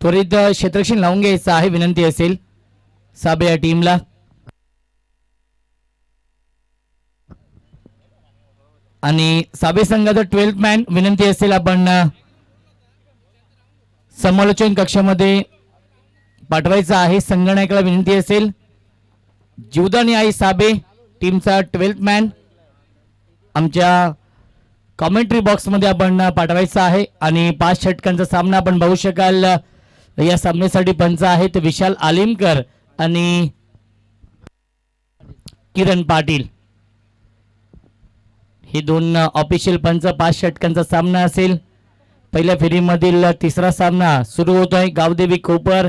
त्वरित क्षेत्ररक्षण लावून घ्यायचं आहे, विनंती असेल साबे या टीमला. आणि साबे संघाचा 12th मॅन विनंती असेल आपण समालोचन कक्षामध्ये पाठवायचं आहे. संगणकाला विनंती असेल जीवदानी आई साबे टीमचा 12th मॅन आमच्या कमेंट्री बॉक्स मध्ये आपण पाठवायचा आहे. आणि 5 षटकांचा सामना आपण बघू शकाल. या सामन्यासाठी पंच आहेत विशाल आलिमकर आणि किरण पाटील. हे दोन ऑफिशियल पंच. 5 षटकांचा सामना असेल. पहिल्या फेरीमधील तिसरा सामना सुरू होतोय. गावदेवी कोपर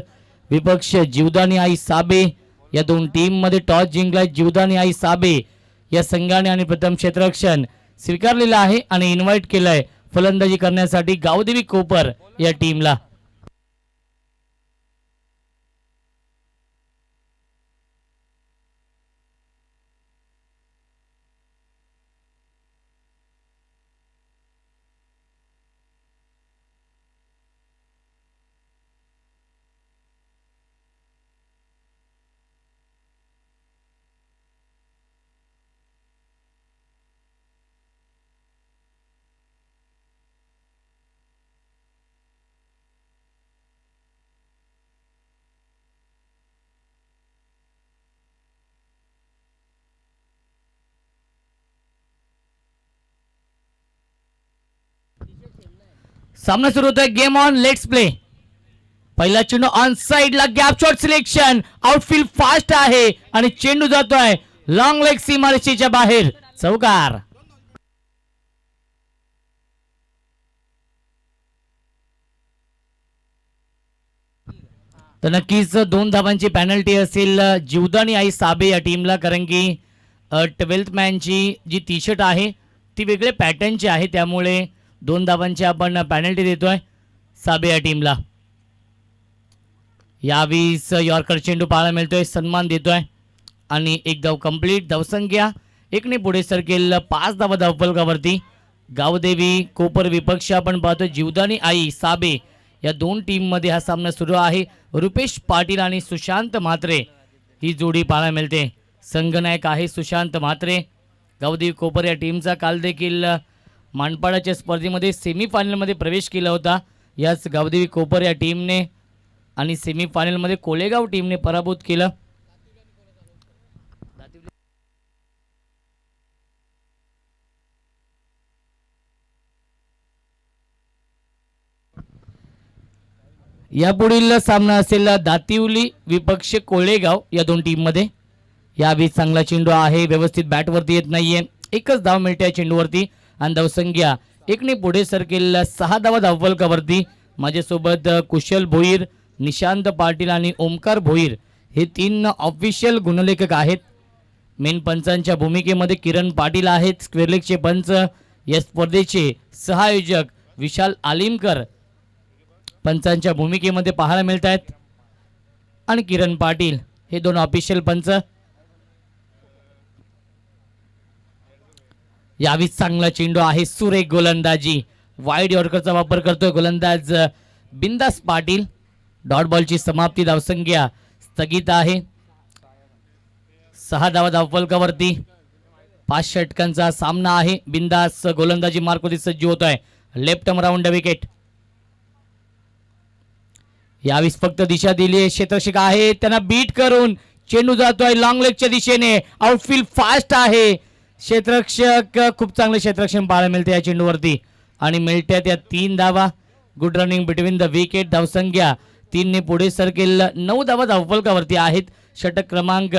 विपक्ष जीवदानी आई साबे. या दोन टीम मध्ये टॉस जिंकलाय जीवदानी आई साबे या संघाने आणि प्रथम क्षेत्ररक्षण स्वीकारलेला आहे आणि इन्व्हाइट केलंय फलंदाजी करण्यासाठी गावदेवी कोपर या टीमला. सामना सुरू होतोय. Game on, let's play. पहिला चेंडू ऑन साइडला, gap shot selection. Outfield fast आहे आणि चेंडू जातोय लॉंग लेग सीमारेषेच्या बाहेर. चौकार. तर नक्कीच 2 धावांची पॅनल्टी असेल जीवदानी आई साबे या टीमला, कारण की 12th मॅनची जी टी शर्ट आहे ती वेगळे पॅटर्नची आहे, त्यामुळे 2 धावांची आपण पॅनल्टी देतोय साबे या टीमला. यावीस यॉर्कर चेंडू पाहायला मिळतोय, सन्मान देतोय आणि 1 धाव कंप्लीट. धावसंख्या 1 ने पुढे सरकेल. 5 धावा धावफलकावरती. गावदेवी कोपर विपक्ष आपण पाहतोय जीवदानी आई साबे या 2 टीम मध्ये हा सामना सुरू आहे. रुपेश पाटील आणि सुशांत म्हात्रे ही जोडी पाहायला मिळते. संघनायक आहे सुशांत म्हात्रे. गावदेवी कोपर या टीमचा काल देखील मानपाडाच्या स्पर्धेमध्ये सेमीफायनलमध्ये प्रवेश केला होता याच गावदेवी कोपर या टीमने, आणि सेमीफायनलमध्ये कोलेगाव टीमने पराभूत केलं. यापुढील सामना असेल दातिवली विपक्ष कोलेगाव या 2 टीम मध्ये. यावेळी चांगला चेंडू आहे, व्यवस्थित बॅटवरती येत नाहीये. 1च धाव मिळते या चेंडूवरती आणि धावसंख्या 1 ने पुढे सरकेल. 6 धावा धावफलकावरती. माझ्यासोबत कुशल भोईर, निशांत पाटील आणि ओमकार भोईर हे 3 ऑफिशियल गुणलेखक आहेत. मेन पंचांच्या भूमिकेमध्ये किरण पाटील आहेत. स्क्वेअरलेगचे पंच. या स्पर्धेचे सहआयोजक विशाल आलिमकर पंचांच्या भूमिकेमध्ये पाहायला मिळत आहेत आणि किरण पाटील हे 2 ऑफिशियल पंच. यावेळी चांगला चेंडू आहे, सुरेख गोलंदाजी. वाईड यॉर्करचा वापर करतोय गोलंदाज बिंदास पाटील. डॉट बॉलची समाप्ती. धावसंख्या स्थगित आहे. 6 धावा धावफलकावरती. 5 षटकांचा सामना आहे. बिंदास गोलंदाजी मार्कवरती सज्ज होतोय. Left arm round wicket. यावेळी फक्त दिशा दिली आहे. क्षेत्ररक्षक आहे, त्यांना बीट करून चेंडू जातोय लॉंग लेगच्या दिशेने. आउटफील्ड फास्ट आहे. क्षेत्ररक्षक खूप चांगले क्षेत्ररक्षण पाहायला मिळते या चेंडूवरती आणि मिळत्यात या 3 धावा. Good running between the wicket. धावसंख्या 3 ने पुढे सरकेल. 9 धावा धावफलकावरती आहेत. षटक क्रमांक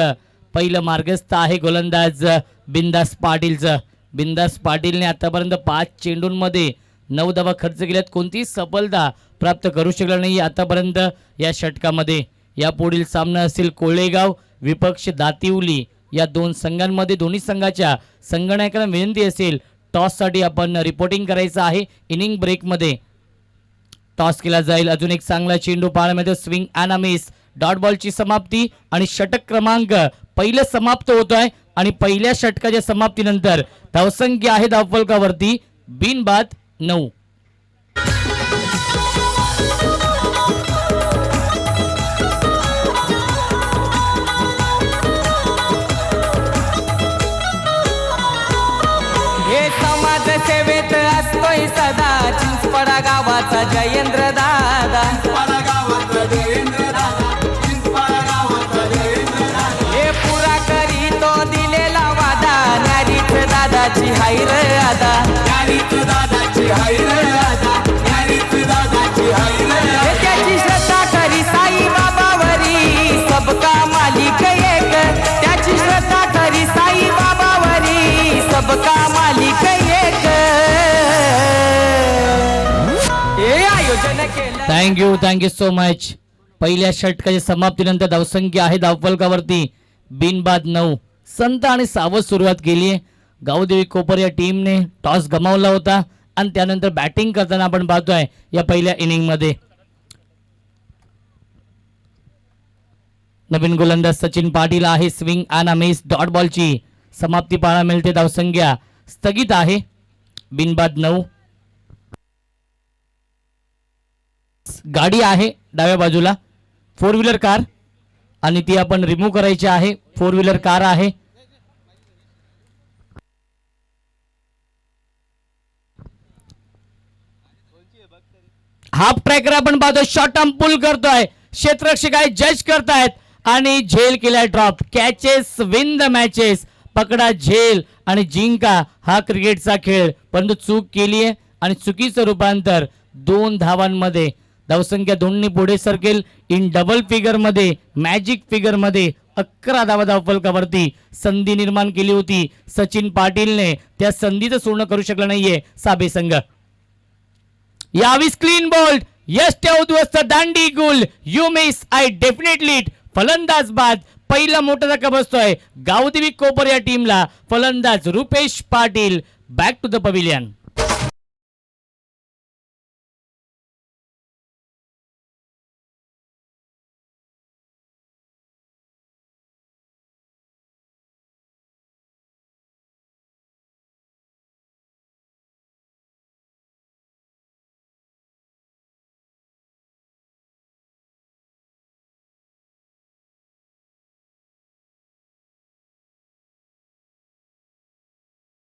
पहिलं मार्गस्थ आहे गोलंदाज बिंदास पाटीलचं. बिंदास पाटीलने आतापर्यंत 5 चेंडूंमध्ये 9 धावा खर्च केल्यात. कोणतीही सफलता प्राप्त करू शकला नाही आतापर्यंत या षटकामध्ये. या पुढील सामना असेल कोळेगाव विपक्ष दातिवली या 2 संघांमध्ये. दोन्ही संघाच्या संघनायकांना विनंती असेल टॉससाठी आपण रिपोर्टिंग करायचं आहे. इनिंग ब्रेकमध्ये टॉस केला जाईल. अजून एक चांगला चेंडू पाहायला मिळतो. Swing and a miss. Dot बॉलची समाप्ती आणि षटक क्रमांक पहिलं समाप्त होतोय आणि पहिल्या षटकाच्या समाप्तीनंतर धावसंख्या आहे धावफलकावरती बिनबाद 9. समाज सेवेत असतोय सदा चिंचपडा गावाचा जयेंद्र दादा हे पुरा करी तो दिलेला वादा न्यारीच दादाची हायर आदा हे त्याची श्रद्धा करी साई बाबावरी सबका मालिक एक त्याची श्रद्धा करी साई बाबावरी सबका मालिक एक हे आयोजन केलं थँक्यू सो मच. पहिल्या षटकाच्या समाप्तीनंतर धावसंख्या आहे धावफलकावरती बिनबाद 9. संत आणि सावध सुरुवात केली आहे. गावदेवी कोपर या टीमने टॉस गमावला होता आणि त्यानंतर बॅटिंग करताना आपण पाहतोय या पहिल्या इनिंग मध्ये नवीन गोलंदाज सचिन पाटील आहे. स्विंग आणि मिस डॉट बॉलची समाप्ती पाहायला मिळते. धावसंख्या स्थगित आहे बिनबाद 9. गाडी आहे डाव्या बाजूला 4 व्हीलर कार आणि ती आपण रिमूव्ह करायची आहे. 4 व्हीलर कार आहे. हाफ ट्रॅकर आपण पाहतो शॉर्ट आर्म पुल करतोय. क्षेत्ररक्षक आहे जज करतायत आणि झेल केलाय drop. Catches win the matches. पकडा झेल आणि जिंका हा क्रिकेटचा खेळ. परंतु चूक केली आहे आणि चुकीचं रूपांतर 2 धावांमध्ये. धावसंख्या दोन्ही पुढे सरकेल. इन डबल फिगर मध्ये मॅजिक फिगर मध्ये 11 धावा धावफलकावरती संधी निर्माण केली होती सचिन पाटीलने. त्या संधीचं सोडणं करू शकला नाहीये साबे संघ. यावीस क्लीन बोल्ड यश उद्ध्वस्त दांडी गुल you miss I definitely hit. फलंदाज बाद. पहिला मोठा धक्का बसतोय गावदेवी कोपर या टीमला. फलंदाज Rupesh Patil back to the pavilion.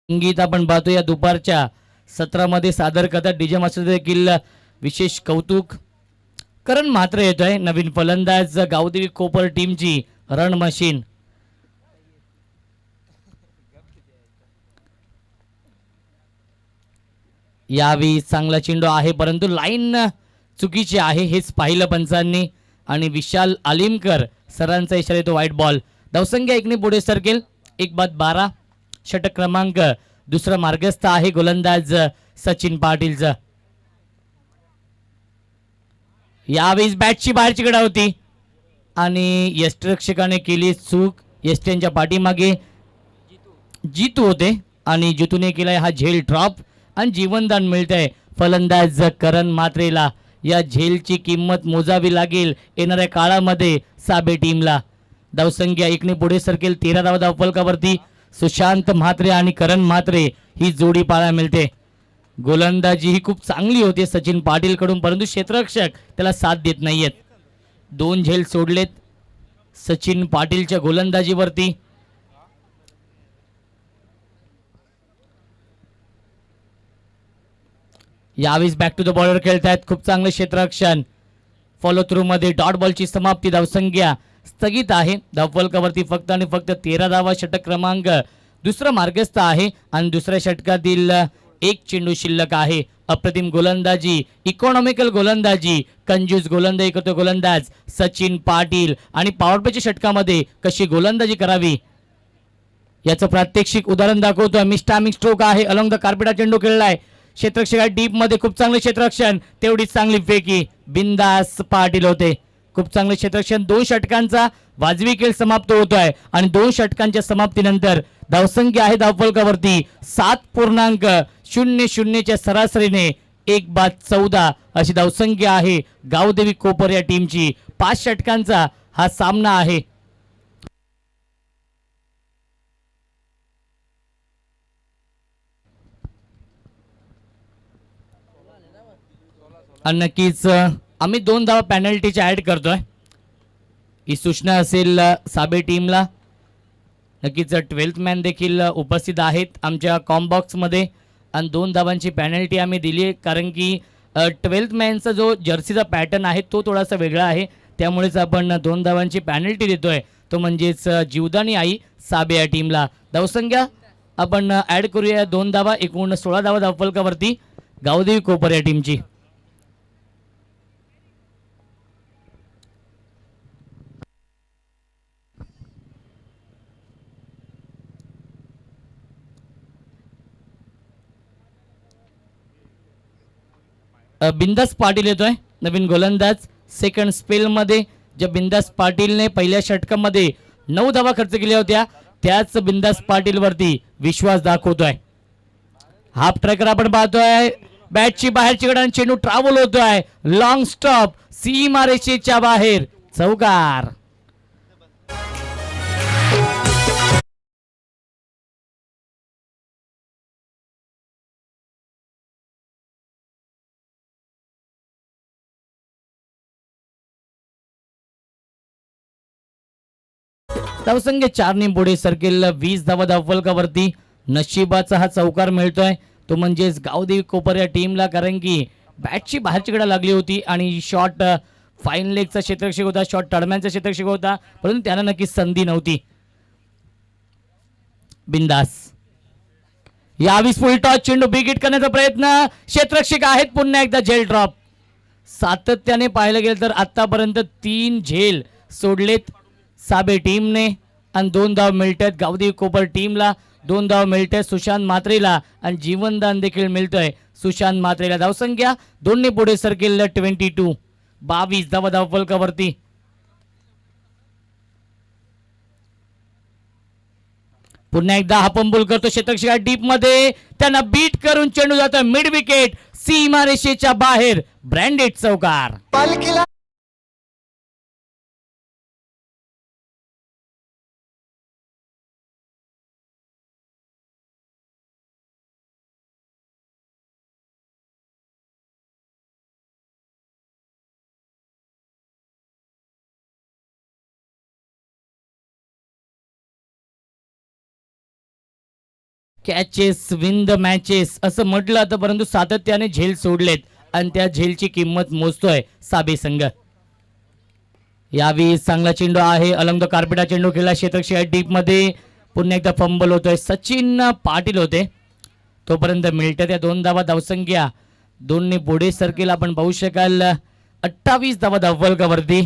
संगीत आपण पाहतो या दुपारच्या सत्रामध्ये सादर करतात डीजे मास्टर देखील विशेष कौतुक. करण मात्र येतोय नवीन फलंदाज गावदेवी कोपर टीमची रन मशीन. यावेळी चांगला चेंडू आहे परंतु लाईन चुकीची आहे हेच पाहिलं पंचांनी आणि विशाल आलिमकर सरांचा इशारा येतो व्हाईट बॉल. धावसंख्या 1 ने पुढे सरकेल. 1/12. षटक क्रमांक दुसरा मार्गस्थ आहे गोलंदाज सचिन पाटीलचा. यावेळी बॅटची बाहेरची कडा होती आणि यष्टरक्षकाने केली चूक. यष्ट्यांच्या पाठीमागे जितू होते आणि जितूने केलाय हा झेल ड्रॉप आणि जीवनदान मिळतंय फलंदाज करण मात्रेला. या झेलची किंमत मोजावी लागेल येणाऱ्या काळामध्ये साबे टीमला. धावसंख्या 1 ने पुढे सरकेल. 13 धावा धावफलकावरती. सुशांत म्हात्रे आणि करण म्हात्रे ही जोडी पाहायला मिळते. गोलंदाजी ही खूप चांगली होती सचिन पाटील कडून परंतु क्षेत्ररक्षक त्याला साथ देत नाहीयेत. 2 झेल सोडलेत सचिन पाटीलच्या गोलंदाजीवरती. यावेळी बॅक टू द बॉर्डर खेळतायत. खूप चांगले क्षेत्ररक्षण. फॉलो थ्रू मध्ये डॉट बॉलची समाप्ती. धावसंख्या स्थगित आहे. धावफलकावरती फक्त आणि फक्त 13 धावा. षटक क्रमांक दुसरा मार्गस्थ आहे आणि दुसऱ्या षटकातील 1 चेंडू शिल्लक आहे. अप्रतिम गोलंदाजी, इकॉनॉमिकल गोलंदाजी, कंजूस गोलंदाजी करतो गोलंदाज सचिन पाटील आणि पॉवर प्लेच्या षटकामध्ये कशी गोलंदाजी करावी याचं प्रात्यक्षिक उदाहरण दाखवतोय. मिस्टामिक स्ट्रोक आहे. अलॉंग द कार्पेट चेंडू खेळलाय. क्षेत्ररक्षक डीप मध्ये खूप चांगले क्षेत्ररक्षण. तेवढीच चांगली फेकी. बिंदास पाटील होते. खूप चांगले क्षेत्ररक्षण. 2 षटकांचा वाजवी खेळ समाप्त होतोय आणि 2 षटकांच्या समाप्तीनंतर धावसंख्या आहे धावफलकावरती 7.00 च्या सरासरीने 1/14 अशी धावसंख्या आहे गावदेवी कोपर या टीमची. 5 षटकांचा हा सामना आहे. आणि नक्कीच आम्ही 2 धावा पेनल्टीच्या ऍड करतोय. ही सूचना असेल साबे टीमला. नक्कीच 12th मॅन देखील उपस्थित आहेत आमच्या कॉम बॉक्स मध्ये आणि 2 धावांची पेनल्टी आम्ही दिली आहे, कारण की 12th मॅनचा जो जर्सीचा पॅटर्न आहे तो थोडासा वेगळा आहे, त्यामुळेच आपण 2 धावांची पेनल्टी देतोय, तो म्हणजेच जीवदानी आई साबे या टीमला. धावसंख्या आपण ॲड करूया 2 धावा, एकूण 16 धावा धावफलकावरती गावदेवी कोपर या टीमची. बिंदास पाटील येतोय नवीन गोलंदाज. सेकंड स्पेलमध्ये ज्या बिंदास पाटीलने पहिल्या षटकामध्ये 9 धावा खर्च केल्या होत्या, त्याच बिंदास पाटीलवरती विश्वास दाखवतोय. हाफ ट्रॅकर आपण पाहतोय, बॅटची बाहेरची कडा, चेंडू ट्रॅव्हल होतोय, लॉंग स्टॉप, सीमारेषेच्या बाहेर, चौकार. धावसंख्या 4 ने पुढे सरकेल, 20 धावा धावफलकावरती. नशिबाचा हा चौकार मिळतोय, तो म्हणजेच गावदेवी कोपर या टीमला, कारण की बॅटची बाहेरची कडा लागली होती आणि शॉट फाईन लेगचा क्षेत्ररक्षक होता, शॉट टर्म्यांचा क्षेत्ररक्षक होता, परंतु त्यांना नक्कीच संधी नव्हती. बिंदास यावीस फुल टॉस, चेंडू बिगिट करण्याचा प्रयत्न, क्षेत्ररक्षक आहेत, पुन्हा एकदा झेल ड्रॉप. सातत्याने पाहायला गेलं तर आतापर्यंत 3 झेल सोडलेत साबे टीमने आणि 2 धाव मिळतात गावदेवी कोपर टीमला. 2 धाव मिळतात सुशांत म्हात्रेला आणि जीवनदान देखील मिळतोय सुशांत म्हात्रेला. धावसंख्या 2 ने पुढे सरकेल, 22, 22 धावा धावफलकावरती. पुन्हा एकदा हा पंबुल करतो क्षेत्ररक्षक डीप मध्ये, त्यांना बीट करून चेंडू जातोय मिड विकेट, सीमारेषेच्या बाहेर, ब्रँडेड चौकार. कॅचेस विन द मॅचेस असं म्हटलं तर, परंतु सातत्याने झेल सोडलेत आणि त्या झेलची किंमत मोजतोय साबे संघ. यावेळी चांगला चेंडू आहे, अलंग कार्पेटा चेंडू खेळला क्षेत्ररक्षक डीप मध्ये, पुन्हा एकदा फंबल होतोय. सचिन पाटील होते तोपर्यंत मिळतं त्या 2 धावा. धावसंख्या 2 ने पुढे सरकेल, आपण पाहू शकाल 28 धावा धावफलकावरती.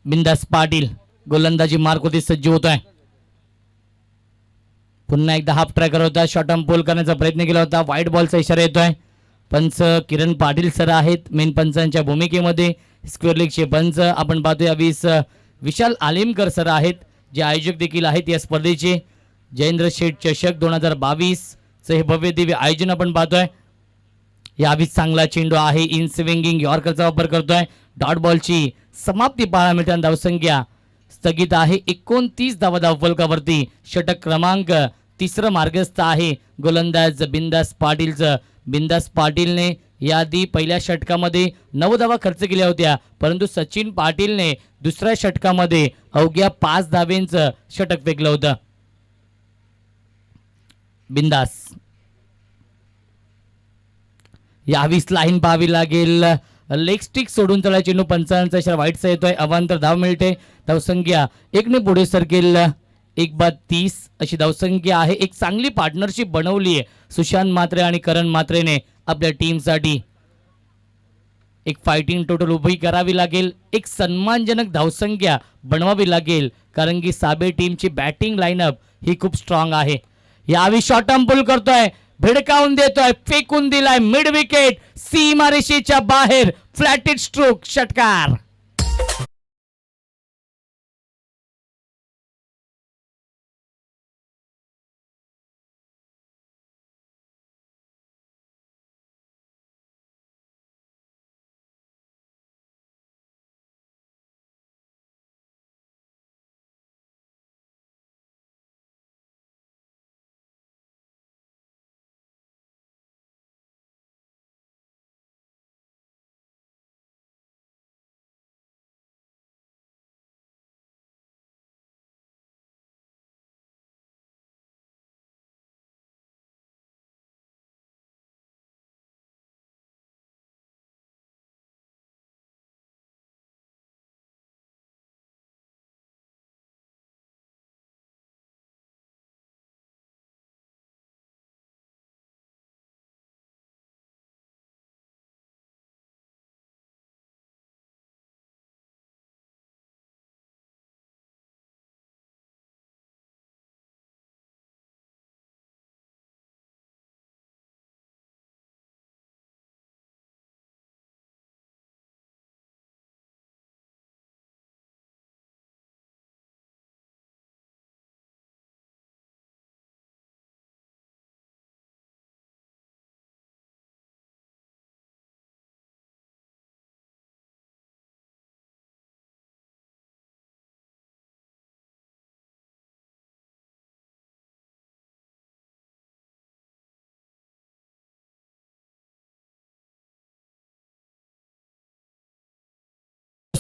बिंदास पाटील गोलंदाजी मार्क होती, सज्ज होतोय. पुन्हा एकदा हाफ ट्रॅकर होता, शॉर्ट आर्म पोल करण्याचा प्रयत्न केला होता, व्हाईट बॉलचा इशारा येतोय. पंच किरण पाटील सर आहेत मेन पंचांच्या भूमिकेमध्ये. स्क्वेअर लीगचे पंच आपण पाहतोय 20 विशाल आलेमकर सर आहेत, जे आयोजक देखील आहेत या स्पर्धेचे. जयेंद्र शेठ चषक 2022 चे हे भव्य दिव्य आयोजन आपण पाहतोय. यावेळी चांगला चेंडू आहे, इन स्विंगिंग यॉर्करचा वापर करतोय. डॉट बॉलची समाप्ती पाहायला मिळताना धावसंख्या स्थगित आहे, 29 धावा धावफलकावरती. षटक क्रमांक 3 मार्गस्थ आहे गोलंदाज बिंदास पाटीलचं. बिंदास पाटीलने याआधी पहिल्या षटकामध्ये 9 धावा खर्च केल्या होत्या, परंतु सचिन पाटीलने दुसऱ्या षटकामध्ये अवघ्या 5 धावेंचं षटक फेकलं होतं. बिंदास यावीस लाईन पाहावी लागेल, लेग स्टिक सोडून चला चेंडू, पंचांचा इशारा व्हाईटचा येतोय, अवांतर धाव मिळते. धावसंख्या 1 ने पुढे सरकेल, 1/30 अशी धावसंख्या आहे. एक चांगली पार्टनरशिप बनवली आहे सुशांत म्हात्रे आणि करण म्हात्रेने आपल्या टीमसाठी. एक फायटिंग टोटल उभी करावी लागेल, एक सन्मानजनक धावसंख्या बनवावी लागेल, कारण की साबे टीमची बॅटिंग लाईनअप ही खूप स्ट्रॉंग आहे. यावेळी शॉर्ट आर्म पुल करतोय, भिडकावून देतोय, फेकून दिलाय मिड विकेट, सीमारेषेच्या बाहेर, फ्लॅटेड स्ट्रोक, षटकार.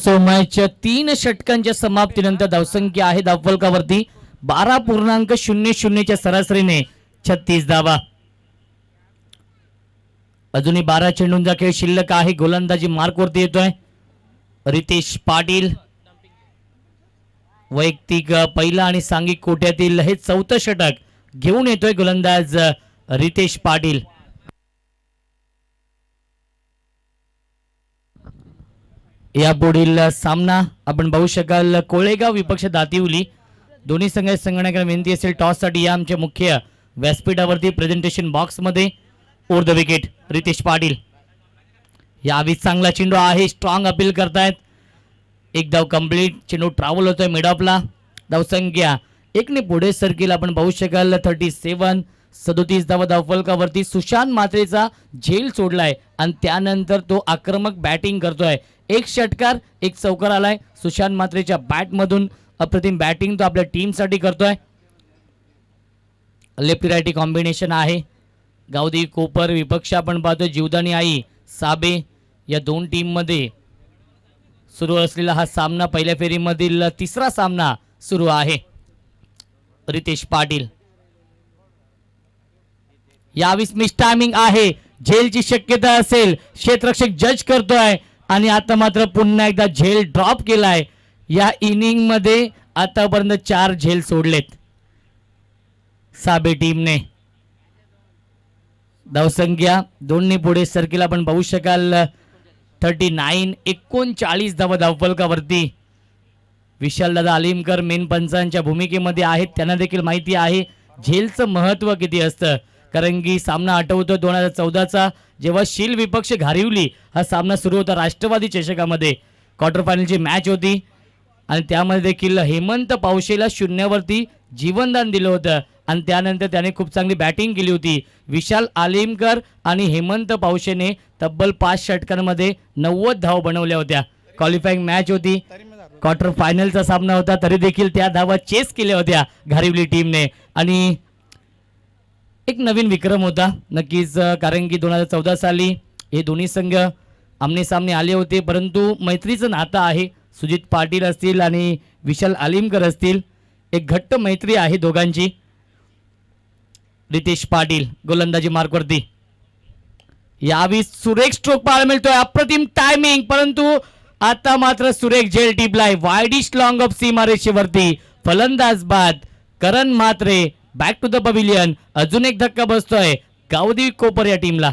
सो मॅच 3 षटकांच्या समाप्तीनंतर धावसंख्या आहे धावफलकावरती 12.00 सरासरीने 36 धावा. अजूनही 12 चेंडूंचा खेळ शिल्लक आहे. गोलंदाजी मार्कवरती येतोय रितेश पाटील. वैयक्तिक पहिला आणि सांघिक कोट्यातील हे 4थं षटक घेऊन येतोय गोलंदाज रितेश पाटील. या पुढील सामना आपण बघू शकाल कोळेगाव विपक्ष दातिवली. दोन्ही संघटनांना विनंती असेल टॉस साठी या आमच्या मुख्य व्यासपीठावरती प्रेझेंटेशन बॉक्स मध्ये over the wicket Ritesh Patil. यावी चांगला चेंडू आहे. स्ट्रॉंग अपील करतायत. एक धाव कंप्लीट. चेंडू ट्रॅव्हल होतोय मिड ऑफला. धावसंख्या 1 पुढे सरकील आपण पाहू शकाल 37 धावा धावफलकावरती. सुशांत मात्रेचा झेल सोडलाय आणि त्यानंतर तो आक्रमक बॅटिंग करतोय. एक षटकार एक चौकार आलाय सुशांत मात्रेच्या बॅट मधून. अप्रतिम बॅटिंग तो आपल्या टीम साठी करतोय. लेफ्टी रायटी कॉम्बिनेशन आहे. गावदेवी कोपर विपक्ष आपण पाहतोय जीवदानी आई साबे. या दोन टीम मध्ये सुरू असलेला हा सामना पहिल्या फेरीमधील 3रा सामना सुरू आहे. रितेश पाटील यावेळी मिस टायमिंग आहे. झेलची शक्यता असेल. क्षेत्ररक्षक जज करतोय आणि आता मात्र पुन्हा एकदा झेल ड्रॉप केलाय. या इनिंग मध्ये आतापर्यंत 4 झेल सोडलेत साबे टीमने. धावसंख्या 2 पुढे सरकीला आपण पाहू शकाल 39 धावा धावफलकावरती. विशालदादा अलीमकर मेन पंचांच्या भूमिकेमध्ये आहेत. त्यांना देखील माहिती आहे झेलचं महत्व किती असतं. कारण की सामना आठवतो 2014चा जेव्हा शील विपक्ष घारिवली हा सामना सुरू होता राष्ट्रवादी चषकामध्ये. क्वार्टर फायनलची मॅच होती आणि त्यामध्ये देखील हेमंत पावशेला 0वरती जीवनदान दिलं होतं आणि त्यानंतर त्याने खूप चांगली बॅटिंग केली होती. विशाल आलिमकर आणि हेमंत पावशेने तब्बल 5 षटकांमध्ये 90 धावा बनवल्या होत्या. क्वालिफाईंग मॅच होती. क्वार्टर फायनलचा सामना होता तरी देखील त्या धावा चेस केल्या होत्या घारिवली टीमने आणि एक नवीन विक्रम होता नक्कीच. कारण की 2014 साली हे दोन्ही संघ आमने सामने आले होते परंतु मैत्रीचं नातं आहे. सुजित पाटील असतील आणि विशाल आलिमकर असतील. एक घट्ट मैत्री आहे दोघांची. रितेश पाटील गोलंदाजी मार्कवरती. यावेळी सुरेख स्ट्रोक पाहायला मिळतोय. अप्रतिम टायमिंग परंतु आता मात्र सुरेख झेल टिपलाय. वाईडिश लॉंग ऑफ सीमारेषेवरती फलंदाज बाद. करण मात्रे बॅक टू द पविलियन. अजून एक धक्का बसतोय गावदेवी कोपर या टीमला.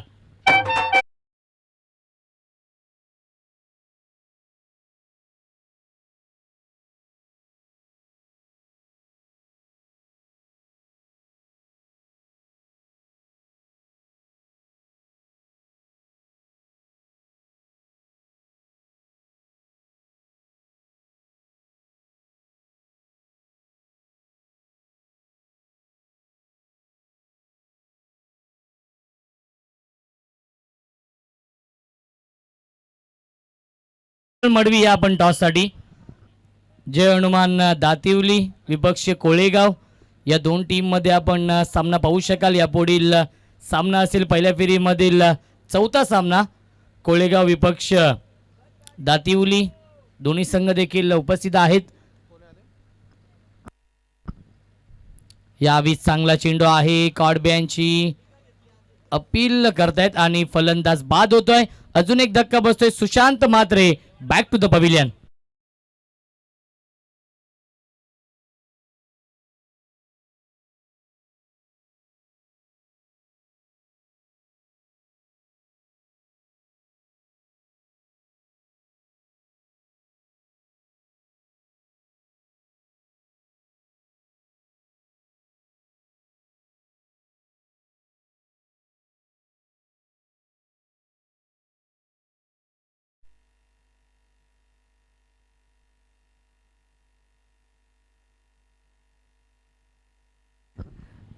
मडवी या आपण टॉस साठी. जय हनुमान दातिवली विपक्ष कोळेगाव या दोन टीम मध्ये आपण सामना पाहू शकाल. या पुढील सामना असेल पहिल्या फेरीमधील 4था सामना. कोळेगाव विपक्ष दातिवली दोन्ही संघ देखील उपस्थित आहेत. यावेळी चांगला चेंडू आहे. कॉडब्यांची अपील करतायत आणि फलंदाज बाद होतोय. अजून एक धक्का बसतोय. सुशांत मात्रे बॅक टू द पविलियन.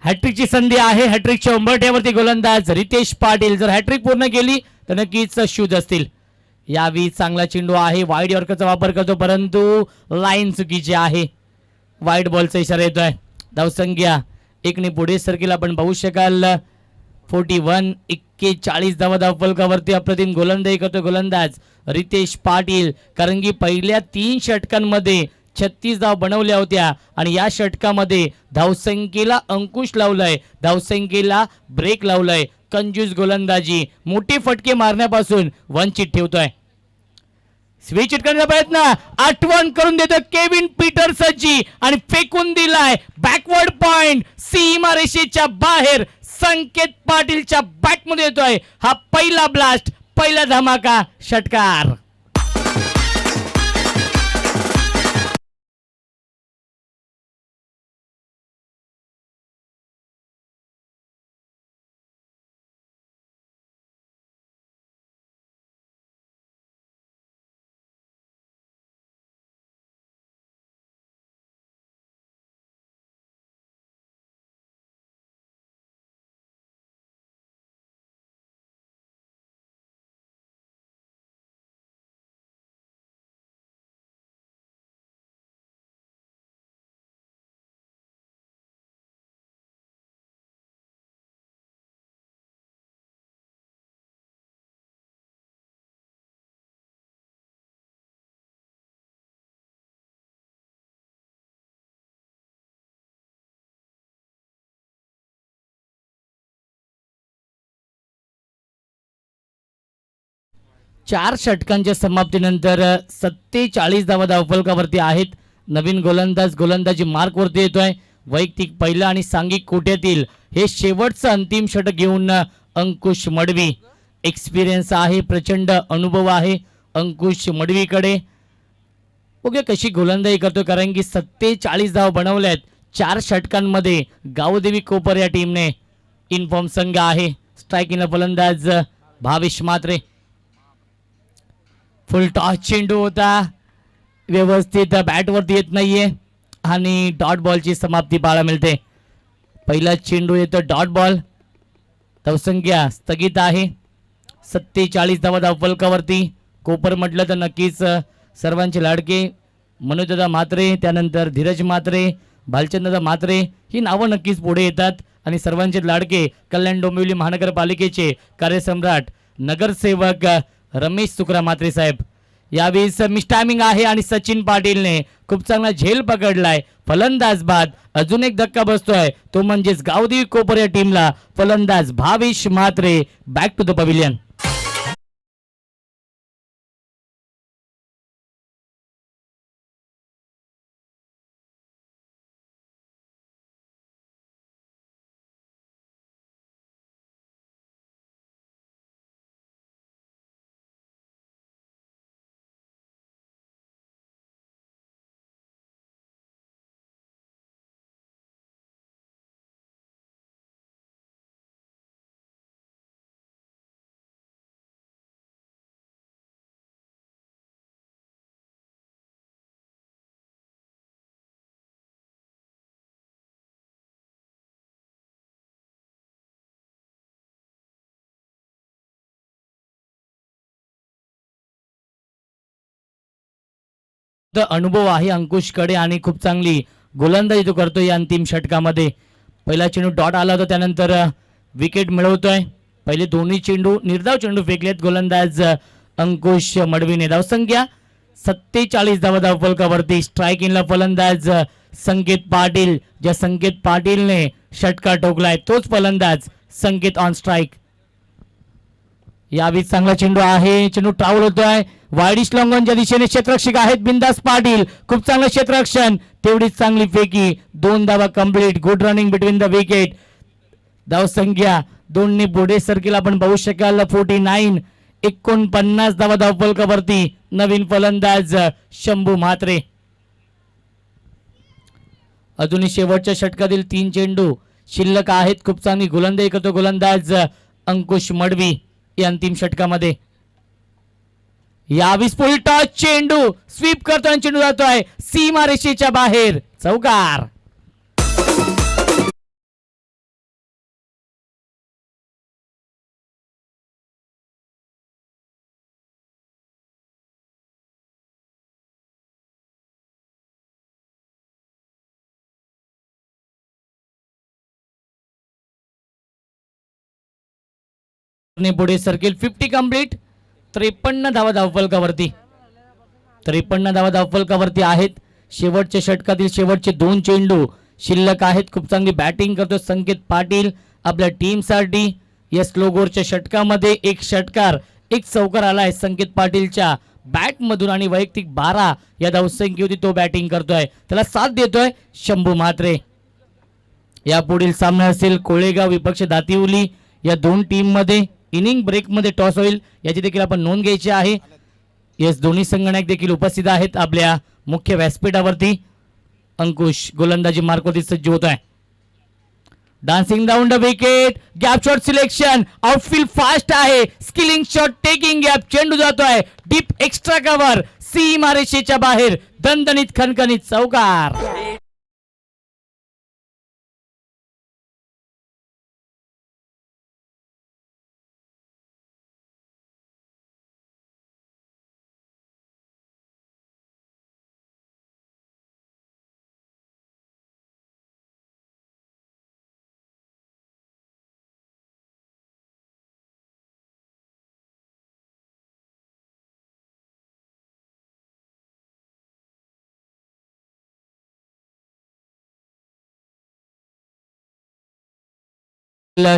हॅट्रिकची संधी आहे. हॅट्रिकच्या उंबरठ्यावरती गोलंदाज रितेश पाटील. जर हॅट्रिक पूर्ण केली तर नक्कीच शूज असतील. यावेळी चांगला चेंडू आहे. वाईड यॉर्करचा वापर करतो परंतु लाईन चुकीची आहे. वाईड बॉलचा इशारा येतोय. धावसंख्या 1 पुढे सरकील आपण पाहू शकाल 41 41 धावा धावफलकावरती अप्रतिम गोलंदाजी करतो गोलंदाज रितेश पाटील. कारण की पहिल्या 3 षटकांमध्ये 36 धाव बनवल्या होत्या आणि या षटकामध्ये धावसंख्येला अंकुश लावलाय, धावसंख्येला ब्रेक लावलाय. कंजूस गोलंदाजी मोठे फटके मारण्यापासून वंचित ठेवतोय. स्विच करण्याचा प्रयत्न आठवण करून देतो केविन पीटरसनची आणि फेकून दिलाय बॅकवर्ड पॉइंट सीमारेषेच्या बाहेर. संकेत पाटीलच्या बॅटमध्ये येतोय हा पहिला ब्लास्ट, पहिला धमाका षटकार. चार षटकांच्या समाप्तीनंतर 47 धावा धावफलकावरती आहेत. नवीन गोलंदाज गोलंदाजी मार्कवरती येतोय. वैयक्तिक पहिला आणि सांघिक कोट्यातील हे शेवटचं अंतिम षटक घेऊन अंकुश मडवी. एक्सपिरियन्स आहे, प्रचंड अनुभव आहे अंकुश मडवीकडे. ओके कशी गोलंदाजी करतो कारण की 47 धाव बनवल्यात 4 षटकांमध्ये. गावदेवी कोपर या टीमने इनफॉर्म संघ आहे. स्ट्रायकिंगला फलंदाज भावेश म्हात्रे. फुल टॉस चेंडू होता, व्यवस्थित बॅटवरती येत नाहीये आणि डॉट बॉलची समाप्ती पाहायला मिळते. पहिला चेंडू येतो डॉट बॉल. धावसंख्या स्थगित आहे 47 धावा धावफलकावरती. कोपर म्हटलं तर नक्कीच सर्वांचे लाडके मनोजदादा म्हात्रे, त्यानंतर धीरज म्हात्रे, भालचंद्रदा म्हात्रे ही नावं नक्कीच पुढे येतात. आणि सर्वांचे लाडके कल्याण डोंबिवली महानगरपालिकेचे कार्यसम्राट नगरसेवक रमेश सुकरा म्हात्रे साहेब. यावेळेस मिस टायमिंग आहे आणि सचिन पाटीलने खूप चांगला झेल पकडलाय. फलंदाज बाद अजून एक धक्का बसतोय तो म्हणजेच गावदेवी कोपर या टीमला. फलंदाज Bhavesh Mhatre back to the pavilion. अनुभव आहे अंकुशकडे आणि खूप चांगली गोलंदाजी तो करतो या अंतिम षटकामध्ये. पहिला चेंडू डॉट आला होता, त्यानंतर विकेट मिळवतोय. पहिले दोन्ही चेंडू निर्धाव चेंडू फेकलेत गोलंदाज अंकुश मडवीने. धावसंख्या 47 धावा धावफलकावरती. स्ट्रायकिंगला फलंदाज संकेत पाटील. ज्या संकेत पाटीलने षटकार ठोकलाय तोच फलंदाज संकेत ऑन स्ट्राईक. यावेळी चांगला चेंडू आहे, चेंडू ट्रॅव्हल होतोय वाईडिश लॉंगॉनच्या दिशेने. क्षेत्ररक्षक आहेत बिंदास पाटील. खूप चांगलं क्षेत्ररक्षण, तेवढीच चांगली फेकी. 2 धावा complete. Good running between the wicket. धावसंख्या दोन्ही पुढे सर्किल आपण पाहू शकाल 49. 49 धावा धावफलकावरती. नवीन फलंदाज शंभू म्हात्रे. अजूनही शेवटच्या षटकातील 3 चेंडू शिल्लक आहेत. खूप चांगली गोलंदाजी करतो गोलंदाज अंकुश मडवी या अंतिम षटकामध्ये. यावेळी फुल टॉस चेंडू स्वीप करतो आणि चेंडू जातोय सीमारेषेच्या बाहेर. चौकार. ने पुढे सर्किल 50 कंप्लीट. 53 धावा धावफलकावरती. 53 धावा धावफलकावरती आहेत. शेवटच्या षटकातील शेवटचे 2 चेंडू शिल्लक आहेत. खूप चांगली बॅटिंग करतो संकेत पाटील आपल्या टीमसाठी. या स्लोगोरच्या षटकामध्ये एक षटकार एक चौकार आलाय संकेत पाटीलच्या बॅट मधून आणि वैयक्तिक 12 या धावसंख्येवरती तो बॅटिंग करतोय. त्याला साथ देतोय शंभू म्हात्रे. या पुढील सामना असेल कोळेगाव विपक्ष दातिवली या दोन टीम मध्ये. इनिंग ब्रेक मध्ये टॉस होईल याची देखील आपण नोंद घ्यायची आहे. यस दोन्ही संगणक देखील उपस्थित आहेत आपल्या मुख्य व्यासपीठावरती. अंकुश गोलंदाजी मार्कवरती सज्ज होत आहे. Dancing down the wicket. Gap shot selection. Outfield fast आहे. Skilling shot taking gap. चेंडू जातोय डीप एक्स्ट्रा कव्हर सीमारेषेच्या बाहेर. दणदणीत खणखणीत चौकार.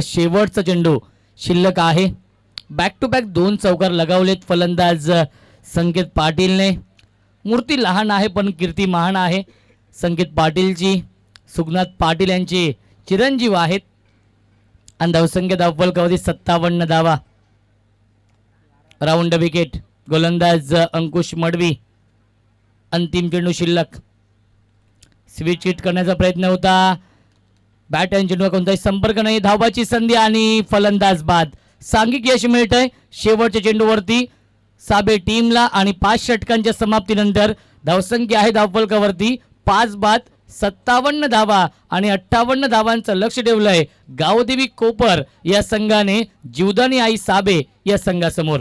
शेवटचा चेंडू शिल्लक आहे. बॅक टू बॅक 2 चौकार लगावलेत फलंदाज संकेत पाटीलने. मूर्ती लहान आहे पण कीर्ती महान आहे संकेत पाटीलची. सुगनाथ पाटील यांचे चिरंजीव आहेत. आणि धावसंख्या धावफलकावरती 57 धावा. Round wicket. गोलंदाज अंकुश मडवी. अंतिम चेंडू शिल्लक. स्विच हिट करण्याचा प्रयत्न होता. बॅट आणि चेंडूवर कोणताही संपर्क नाही. धावाची संधी आणि फलंदाज बाद. सांघिक यश मिळतंय शेवटच्या चेंडूवरती साबे टीमला. आणि 5 षटकांच्या समाप्तीनंतर धावसंख्या आहे धावफलकावरती 5 बाद 57 धावा आणि 58 धावांचं लक्ष ठेवलंय गावदेवी कोपर या संघाने जीवदानी आई साबे या संघासमोर.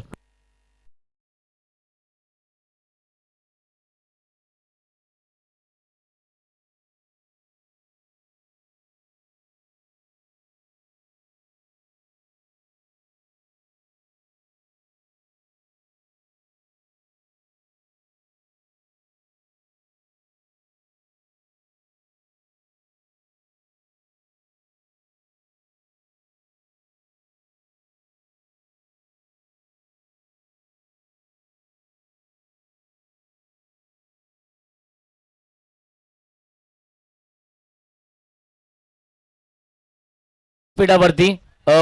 पीठावरती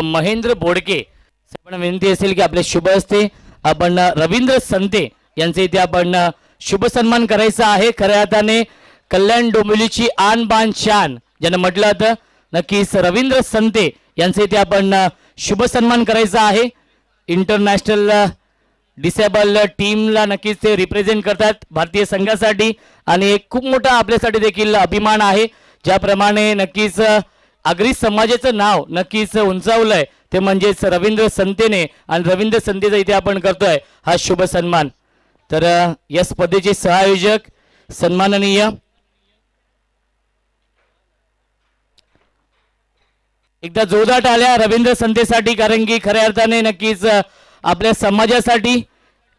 महेंद्र बोडके आपण विनंती असेल की आपले शुभ हस्ते आपण रवींद्र संते यांचे इथे आपण शुभ सन्मान करायचा आहे. खऱ्या अर्थाने कल्याण डोंबिवलीची आन बान शान ज्यानं म्हटलं होतं नक्कीच रवींद्र संते यांचे इथे आपण शुभ सन्मान करायचा आहे. इंटरनॅशनल डिसेबल टीमला नक्कीच ते रिप्रेझेंट करतात भारतीय संघासाठी आणि एक खूप मोठा आपल्यासाठी देखील अभिमान आहे. ज्याप्रमाणे नक्कीच आगरी समाजाचं नाव नक्कीच उंचावलंय ते म्हणजेच रवींद्र संतेने. आणि रवींद्र संतेचा इथे आपण करतोय हा शुभ सन्मान. तर या स्पर्धेचे सहआयोजक सन्माननीय एकदा जोरदार टाळ्या रवींद्र संतेसाठी. कारण की खऱ्या अर्थाने नक्कीच आपल्या समाजासाठी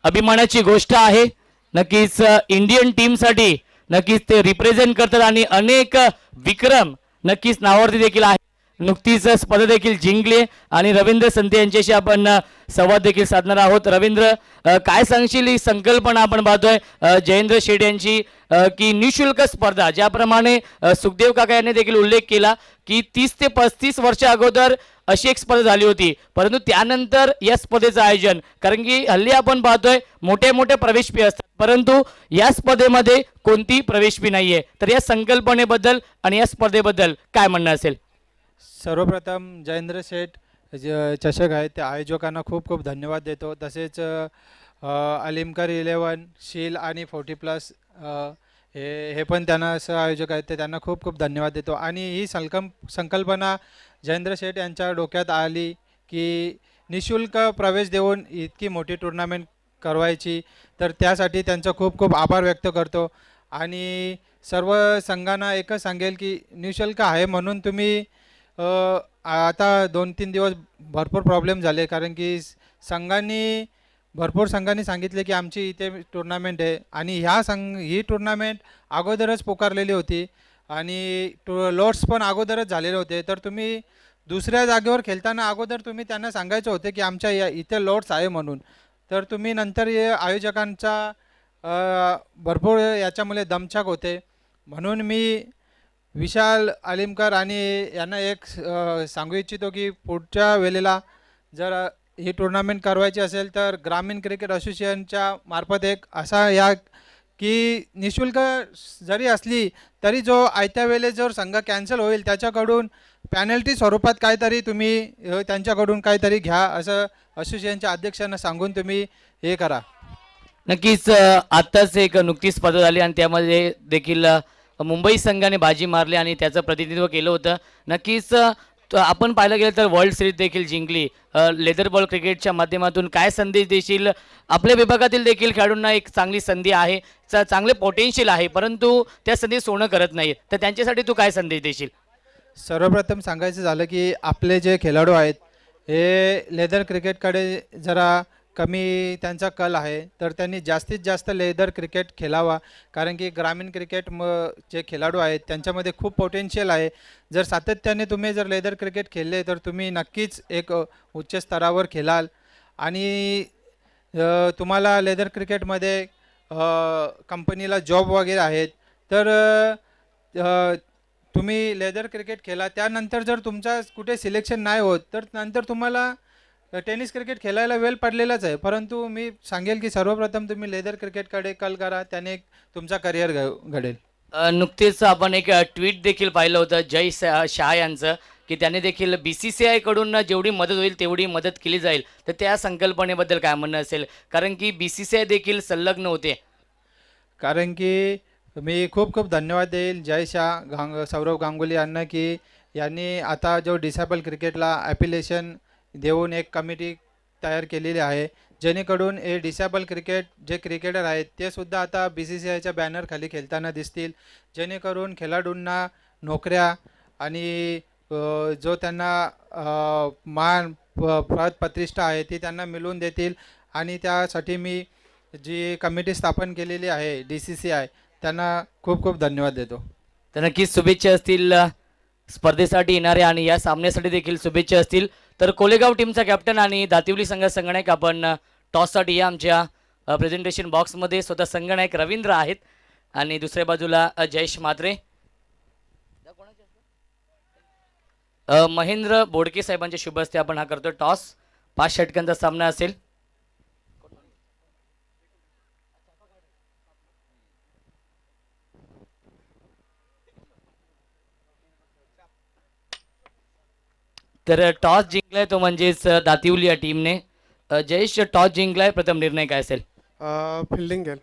अभिमानाची गोष्ट आहे. नक्कीच इंडियन टीमसाठी नक्कीच ते रिप्रेझेंट करतात आणि अनेक विक्रम नक्कीच नावावरती देखील आहे. नुकतीच स्पर्धा देखील जिंकली आणि रवींद्र संते यांच्याशी आपण संवाद देखील साधणार आहोत. रवींद्र, काय सांगशील ही संकल्पना आपण पाहतोय जयेंद्र शेठ यांची की निशुल्क स्पर्धा, ज्याप्रमाणे सुखदेव काका यांनी देखील उल्लेख केला की 30 ते 35 वर्ष अगोदर अशी एक स्पर्धा झाली होती, परंतु त्यानंतर या स्पर्धेचं आयोजन, कारण की हल्ली आपण पाहतोय मोठे मोठे प्रवेश फी असतात परंतु या स्पर्धेमध्ये कोणतीही प्रवेश फी नाहीये. तर या संकल्पनेबद्दल आणि या स्पर्धेबद्दल काय म्हणणं असेल? सर्वप्रथम जयेंद्र शेठ चषक आहे त्या आयोजकांना खूप खूप धन्यवाद देतो. तसेच अलिमकर 11 शील आणि 40+ हे पण त्यांना सहआयोजक आहेत ते त्यांना खूप खूप धन्यवाद देतो. आणि ही संकल्पना जयेंद्र शेठ यांच्या डोक्यात आली की निशुल्क प्रवेश देऊन इतकी मोठी टुर्नामेंट करवायची, तर त्यासाठी त्यांचा खूप खूप आभार व्यक्त करतो. आणि सर्व संघांना एकच सांगेल की निशुल्क आहे म्हणून तुम्ही आता 2-3 दिवस भरपूर प्रॉब्लेम झाले, कारण की भरपूर संघांनी सांगितले की आमची इथे टुर्नामेंट आहे आणि ही टुर्नामेंट अगोदरच पुकारलेली होती आणि लॉट्स पण अगोदरच झालेले होते. तर तुम्ही दुसऱ्या जागेवर खेळताना अगोदर तुम्ही त्यांना सांगायचं होते की आमच्या इथे लॉट्स आहे म्हणून. तर तुम्ही नंतर आयोजकांचा भरपूर याच्यामुळे दमछाक होते. म्हणून मी विशाल आलिमकर आणि यांना एक सांगू इच्छितो की पुढच्या वेळेला जर ही टुर्नामेंट करवायची असेल तर ग्रामीण क्रिकेट असोसिएशनच्या मार्फत एक असा की निशुल्क जरी असली तरी जो आयत्या वेळेस जर संघ कॅन्सल होईल त्याच्याकडून पॅनल्टी स्वरूपात काहीतरी तुम्ही त्यांच्याकडून काहीतरी घ्या, असं असोसिएशनच्या अध्यक्षांना सांगून तुम्ही हे करा. नक्कीच आत्ताच एक नुकतीच स्पर्धा झाली आणि त्यामध्ये देखील मुंबई संघाने बाजी मारली आणि त्याचं प्रतिनिधित्व केलं होतं. नक्कीच आपण पाहायला गेलं तर वर्ल्ड सिरीज देखील जिंकली. लेदर बॉल क्रिकेटच्या माध्यमातून काय संदेश देशील? आपल्या विभागातील देखील खेळाडूंना एक चांगली संधी आहे, चांगले पोटेन्शियल आहे, परंतु त्या संधी सोनं करत नाही, तर त्यांच्यासाठी तू काय संदेश देशील? सर्वप्रथम सांगायचं झालं की आपले जे खेळाडू आहेत हे लेदर क्रिकेटकडे जरा कमी त्यांचा कल आहे, तर त्यांनी जास्तीत जास्त लेदर क्रिकेट खेळावा. कारण की ग्रामीण क्रिकेट जे खेळाडू आहेत त्यांच्यामध्ये खूप पोटेन्शियल आहे. जर सातत्याने तुम्ही जर लेदर क्रिकेट खेळले तर तुम्ही नक्कीच एक उच्च स्तरावर खेळाल आणि तुम्हाला लेदर क्रिकेटमध्ये कंपनीला जॉब वगैरे आहेत. तर तुम्ही लेदर क्रिकेट खेळा. त्यानंतर जर तुमचा कुठे सिलेक्शन नाही होत तर नंतर तुम्हाला टेनिस क्रिकेट खेळायला वेळ पडलेलाच आहे. परंतु मी सांगेल की सर्वप्रथम तुम्ही लेदर क्रिकेटकडे कल करा, त्याने तुमचा करिअर घडेल. नुकतेच आपण एक ट्विट देखील पाहिलं होतं जय शाह यांचं, की त्याने देखील BCCI कडून जेवढी मदत होईल तेवढी मदत केली जाईल, तर त्या संकल्पनेबद्दल काय म्हणणं असेल? कारण की BCCI देखील संलग्न होते. कारण की मी खूप खूप धन्यवाद देईल जय शाह सौरव गांगुली यांना की यांनी आता जो डिसेबल क्रिकेटला ॲपिलेशन देऊन एक कमिटी तयार केलेली आहे, जेणेकरून हे डिसेबल क्रिकेट जे क्रिकेटर आहेत ते सुद्धा आता BCCIच्या बॅनरखाली खेळताना दिसतील, जेणेकरून खेळाडूंना नोकऱ्या आणि जो त्यांना मान पद प्रतिष्ठा आहे ती त्यांना मिळवून देतील. आणि त्यासाठी मी जी कमिटी स्थापन केलेली आहे DCCI त्यांना खूप खूप धन्यवाद देतो. तर नक्कीच शुभेच्छा असतील स्पर्धेसाठी येणाऱ्या आणि या सामन्यासाठी देखील शुभेच्छा असतील. तर कोलेगाव टीमचा कॅप्टन आणि दातिवली संघनायक आपण टॉससाठी या आमच्या प्रेझेंटेशन बॉक्समध्ये. स्वतः संघनायक रवींद्र आहेत आणि दुसऱ्या बाजूला जयेश म्हात्रे, महेंद्र बोडके साहेबांच्या शुभ हस्ते आपण हा करतो टॉस. 5 षटकांचा सामना असेल. तर टॉस जिंकलाय तो म्हणजेच दातिवली या टीमने. जयेश, टॉस जिंकलाय, प्रथम निर्णय काय असेल? फिल्डिंग घेईल.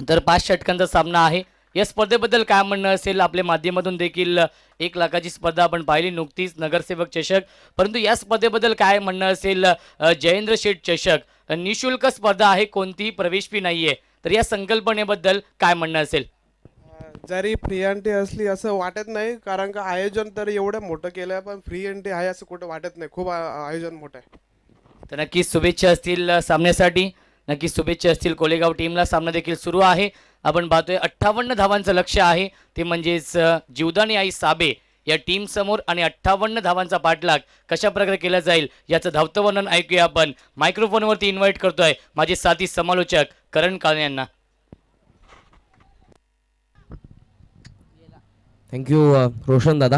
तर 5 षटकांचा सामना आहे. या स्पर्धेबद्दल काय म्हणणं असेल? आपल्या माध्यमातून देखील 1 लाखाची स्पर्धा आपण पाहिली नुकतीच, नगरसेवक चषक, परंतु या स्पर्धेबद्दल काय म्हणणं असेल? जयेंद्र शेठ चषक निशुल्क स्पर्धा आहे, कोणतीही प्रवेश फी नाहीये, तर या संकल्पनेबद्दल काय म्हणणं असेल? जरी फ्री एंट्री असली असं वाटत नाही, कारण का आयोजन तर एवढं मोठं केलं आहे, पण फ्री एंट्री आहे असं कुठं वाटत नाही. खूप आयोजन मोठं आहे. तर नक्कीच शुभेच्छा असतील सामन्यासाठी, नक्कीच शुभेच्छा असतील कोलेगाव टीमला. सामना देखील सुरू आहे. आपण पाहतोय 58 धावांचं लक्ष आहे, ते म्हणजेच जीवदानी आई साबे या टीम समोर, आणि 58 धावांचा पाठलाग कशा प्रकारे केला जाईल याचं धावतं वर्णन ऐकूया आपण. मायक्रोफोनवरती इन्व्हाइट करतोय माझे साथी समालोचक करण काळे यांना. थँक्यू रोशन दादा.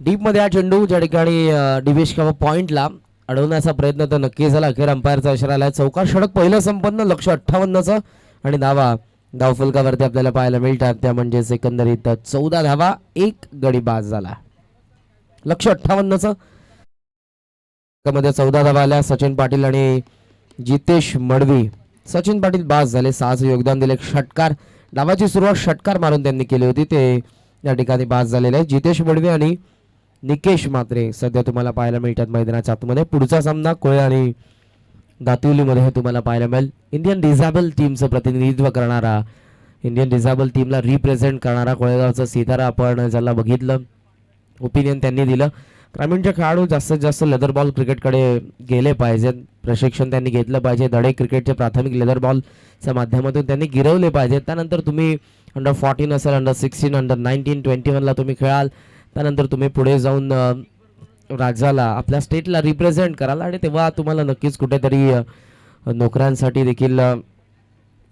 डीपमध्ये हा चेंडू ज्या ठिकाणी डिवेश किंवा पॉईंटला अडवण्याचा प्रयत्न तर नक्की झाला. अखेर अंपायरचा इशारा आला. चौकार षटक पहिलं संपन्न, लक्ष 58चं, आणि धावफलकावरती आपल्याला पाहायला मिळतात त्या म्हणजे एकंदरीत 14 धावा, 1 गडी बाद झाला. लक्ष 58चं मध्ये 14 धावा आल्या. सचिन पाटील आणि जितेश मडवी. सचिन पाटील बाद झाले, 6चं योगदान दिले. षटकार डावाची सुरुवात षटकार मारून त्यांनी केली होती, ते या ठिकाणी बाद झालेले आहे. जितेश मडवी आणि निकेश म्हात्रे सध्या तुम्हाला पाहायला मिळतात मैदानाच्या आतमध्ये. पुढचा सामना कोळे आणि दातिवलीमध्ये तुम्हाला पाहायला मिळेल. इंडियन डिसेबल टीमचं प्रतिनिधित्व करणारा इंडियन डिझाबल टीमला रिप्रेझेंट करणारा कोळेगावचा सितारा आपण ज्याला बघितलं ओपिनियन त्यांनी दिलं. ग्रामीणचे खेळाडू जास्तीत जास्त लेदर बॉल क्रिकेटकडे गेले पाहिजेत, प्रशिक्षण त्यांनी घेतलं पाहिजे. धडे क्रिकेटचे प्राथमिक लेदर बॉलच्या माध्यमातून त्यांनी गिरवले पाहिजेत. त्यानंतर तुम्ही अंडर 14 असेल, अंडर 16, अंडर 19, 21ला तुम्ही खेळाल. त्यानंतर तुम्ही पुढे जाऊन राज्याला आपल्या स्टेटला रिप्रेझेंट कराल आणि तेव्हा तुम्हाला नक्कीच कुठेतरी नोकऱ्यांसाठी देखील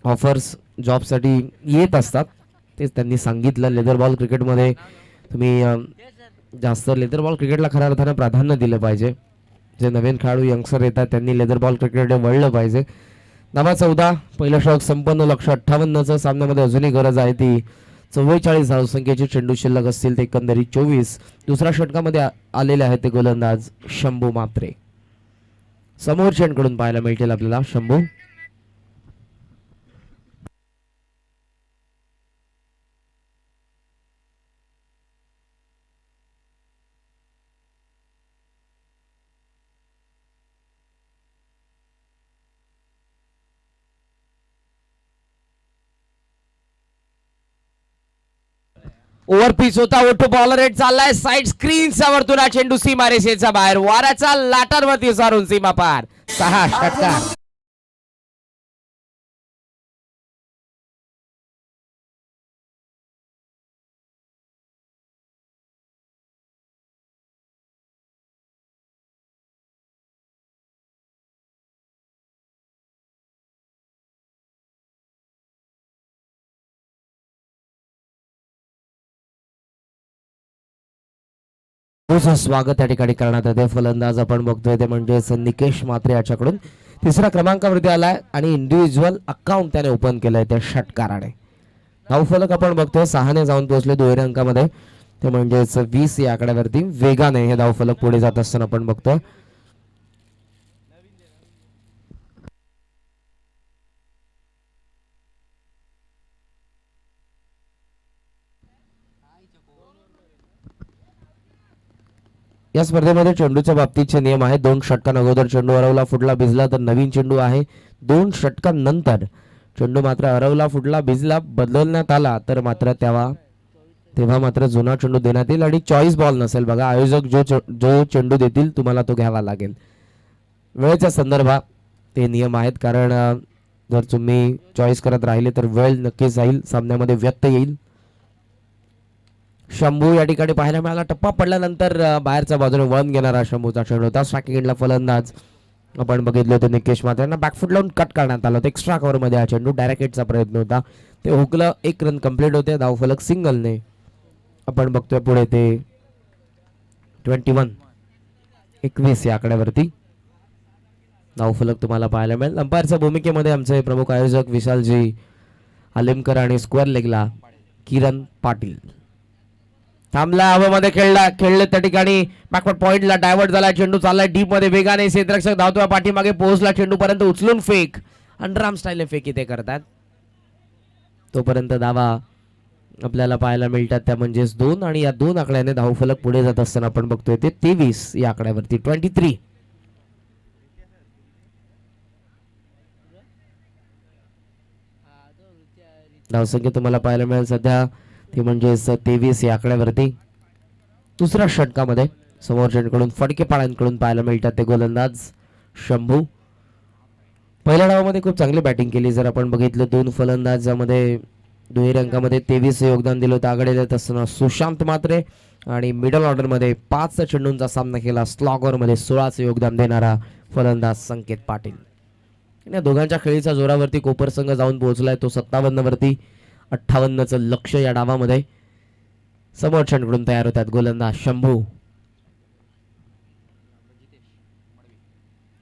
ऑफर्स जॉबसाठी येत असतात. तेच त्यांनी सांगितलं. लेदर बॉल क्रिकेटमध्ये तुम्ही जास्त लेदर बॉल क्रिकेटला खऱ्या अर्थानं प्राधान्य दिलं पाहिजे. जे नवीन खेळाडू यंगस्टर येतात त्यांनी लेदर बॉल क्रिकेटकडे वळलं पाहिजे. 14 पहिलं षटक संपन्न, 158चं. सामन्यामध्ये अजूनही गरज आहे ती 44 धावसंख्येची. चेंडू शिल्लक असतील ते एकंदरीत 24. दुसऱ्या षटकामध्ये आलेले आहेत ते गोलंदाज शंभू मात्रे. समोर चेंडकडून पाहायला मिळतील आपल्याला शंभू. ओव्हर पिच होता. ओटो बॉलर रेट चाललाय साइड स्क्रीनचा वरतून हा चेंडू सीमा रेषेच्या बाहेर, वाऱ्याचा लाटांवरती सारून सीमा पार. 6 षटकार. स्वागत त्या ठिकाणी करण्यात येते. फलंदाज आपण बघतोय ते म्हणजेच निकेश म्हात्रे याच्याकडून. तिसऱ्या क्रमांकावरती आलाय आणि इंडिव्हिज्युअल अकाउंट त्याने ओपन केलंय त्या षटकाराने. धावफलक आपण बघतोय 6ने जाऊन पोहोचले दुहेरी अंकामध्ये, ते म्हणजेच 20 या आकड्यावरती वेगाने हे धावफलक पुढे जात असताना आपण बघतोय. या स्पर्धेमध्ये चेंडूच्या बाबतीतचे नियम आहेत. 2 षटकां अगोदर चेंडू हरवला फुटला भिजला तर नवीन चेंडू आहे. 2 षटकांनंतर चेंडू मात्र हरवला फुटला भिजला बदलण्यात आला तर मात्र तेव्हा मात्र जुना चेंडू देण्यात येईल आणि चॉईस बॉल नसेल. बघा, आयोजक जो चेंडू देतील तुम्हाला तो घ्यावा लागेल. वेळेच्या संदर्भात ते नियम आहेत, कारण जर तुम्ही चॉईस करत राहिले तर वेळ नक्कीच जाईल, सामन्यामध्ये व्यत्यय येईल. शंभू या ठिकाणी पाहायला मिळाला. टप्पा पडल्यानंतर बाहेरच्या बाजूने वळण घेणारा शंभूचा चेंडू होता. स्ट्रायकिंग एंडला फलंदाज आपण बघितले होते निकेश म्हात्रे यांना बॅकफुट लावून कट करण्यात आलं होतं. एक्स्ट्रा कव्हरमध्ये हा चेंडू डायरेक्ट हिटचा प्रयत्न होता, ते हुकलं. 1 रन कंप्लीट होते. धावफलक सिंगलने आपण बघतोय पुढे ते 21 या आकड्यावरती धावफलक तुम्हाला पाहायला मिळेल. अंपायरच्या भूमिकेमध्ये आमचे प्रमुख आयोजक विशालजी आलिमकर आणि स्क्वेअर लेगला किरण पाटील. थांबला, हवेमध्ये खेळले त्या ठिकाणी बॅकवर्ड पॉइंटला डायव्हर्ट झाला. चेंडू चाललाय डीप मध्ये वेगाने. क्षेत्ररक्षक धावतोय पाठीमागे पोहोचला. चेंडू पर्यंत उचलून फेक, अंडरआर्म स्टाईलने फेक इथे करतात. तोपर्यंत धावा आपल्याला पाहायला मिळतात त्या म्हणजेच 2 आणि या 2 आकड्याने धावफलक पुढे जात असताना आपण बघतोय ते 23 या आकड्यावरती 23. धावसंख्या तुम्हाला पाहायला मिळेल सध्या ती म्हणजेच 23 या आकड्यावरती. दुसऱ्या षटकामध्ये समोरच्यांकडून फडकेपाड्यांकडून पाहायला मिळतात ते गोलंदाज शंभू. पहिल्या डावामध्ये खूप चांगली बॅटिंग केली. जर आपण बघितलं 2 फलंदाज ज्यामध्ये दुहेरी अंकामध्ये 23 योगदान दिलं होतं. आघाडी देत असताना सुशांत म्हात्रे आणि मिडल ऑर्डरमध्ये 5 चेंडूंचा सामना केला. स्लॉगरमध्ये 16 योगदान देणारा फलंदाज संकेत पाटील. या दोघांच्या खेळीच्या जोरावरती कोपर संघ जाऊन पोहोचलाय. तो 57 वरती 58चं लक्ष या डावामध्ये. समोरच्यांकडून तयार होतात गोलंदाज शंभू.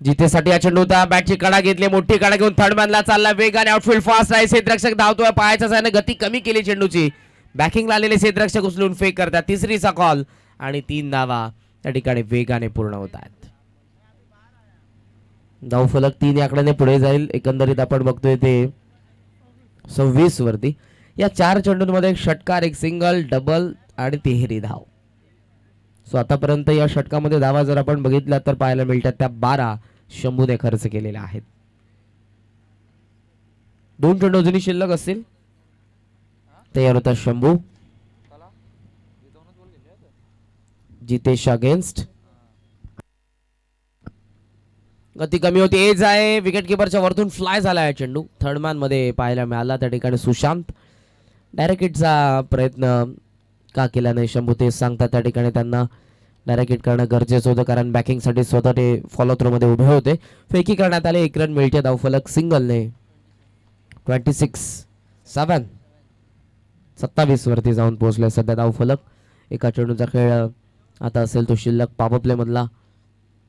जितेसाठी हा चेंडू होता. बॅटची कडा घेतली, मोठी कडा घेऊन थर्ड मॅनला चालला वेगाने. आउटफील्ड फास्ट आहे. क्षेत्ररक्षक धावतोय. पायाच्या साहाय्याने गती कमी केली चेंडूची. बॅकिंगला आलेले क्षेत्ररक्षक उचलून फेक करतात. तिसरीचा कॉल आणि 3 धावा त्या ठिकाणी वेगाने पूर्ण होत आहेत. धावफलक 3 आकड्याने पुढे जाईल. एकंदरीत आपण बघतोय ते 26 वरती. या 4 चेंडूंमध्ये 1 षटकार, 1 सिंगल, डबल आणि तिहेरी धाव. सो आतापर्यंत या षटकामध्ये धावा जर आपण बघितल्या तर पाहायला मिळतात त्या 12 शंभूने खर्च केलेल्या आहेत. 2 चेंडू अजूनही शिल्लक असतील. तयार होता शंभू. जितेश अगेन्स्ट. गती कमी होती. एज आहे. विकेट किपरच्या वरतून फ्लाय झाला आहे चेंडू. थर्ड मॅन मध्ये पाहायला मिळाला त्या ठिकाणी सुशांत. डायरेक्ट हिटचा प्रयत्न का केला नाही शंभू ते सांगतात. त्या ठिकाणी त्यांना डायरेक्ट हिट करणं गरजेचं होतं कारण बॅकिंगसाठी स्वतः ते फॉलो थ्रो मध्ये उभे होते. फेकी करण्यात आले. 1 रन मिळते. धावफलक सिंगलने 26-7 27 वरती जाऊन पोहोचले सध्या धावफलक. एका चेंडूचा खेळ आता असेल तो शिल्लक. पॉवर प्ले मधला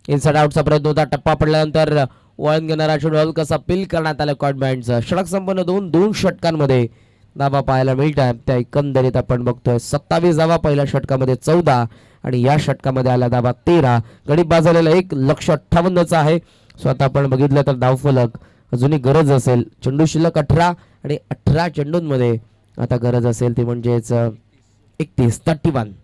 इनसाइड आउटचा प्रयत्न होता. टप्पा पडल्यानंतर वळण घेणारा चेंडू कसा पिल करण्यात आला कॉट बँडचा. षटक संपन्न दोन षटकांमध्ये धावा पाहायला मिळतात. त्या एकंदरीत आपण बघतोय 27 धावा पहिल्या षटकामध्ये 14 आणि या षटकामध्ये आला धावा 13. गडी बाजवलेला 1,58,000 आहे. स्वतः आपण बघितलं तर धावफलक अजूनही गरज असेल. चेंडू शिल्लक 18 आणि 18 चेंडूंमध्ये आता गरज असेल ती म्हणजेच 31.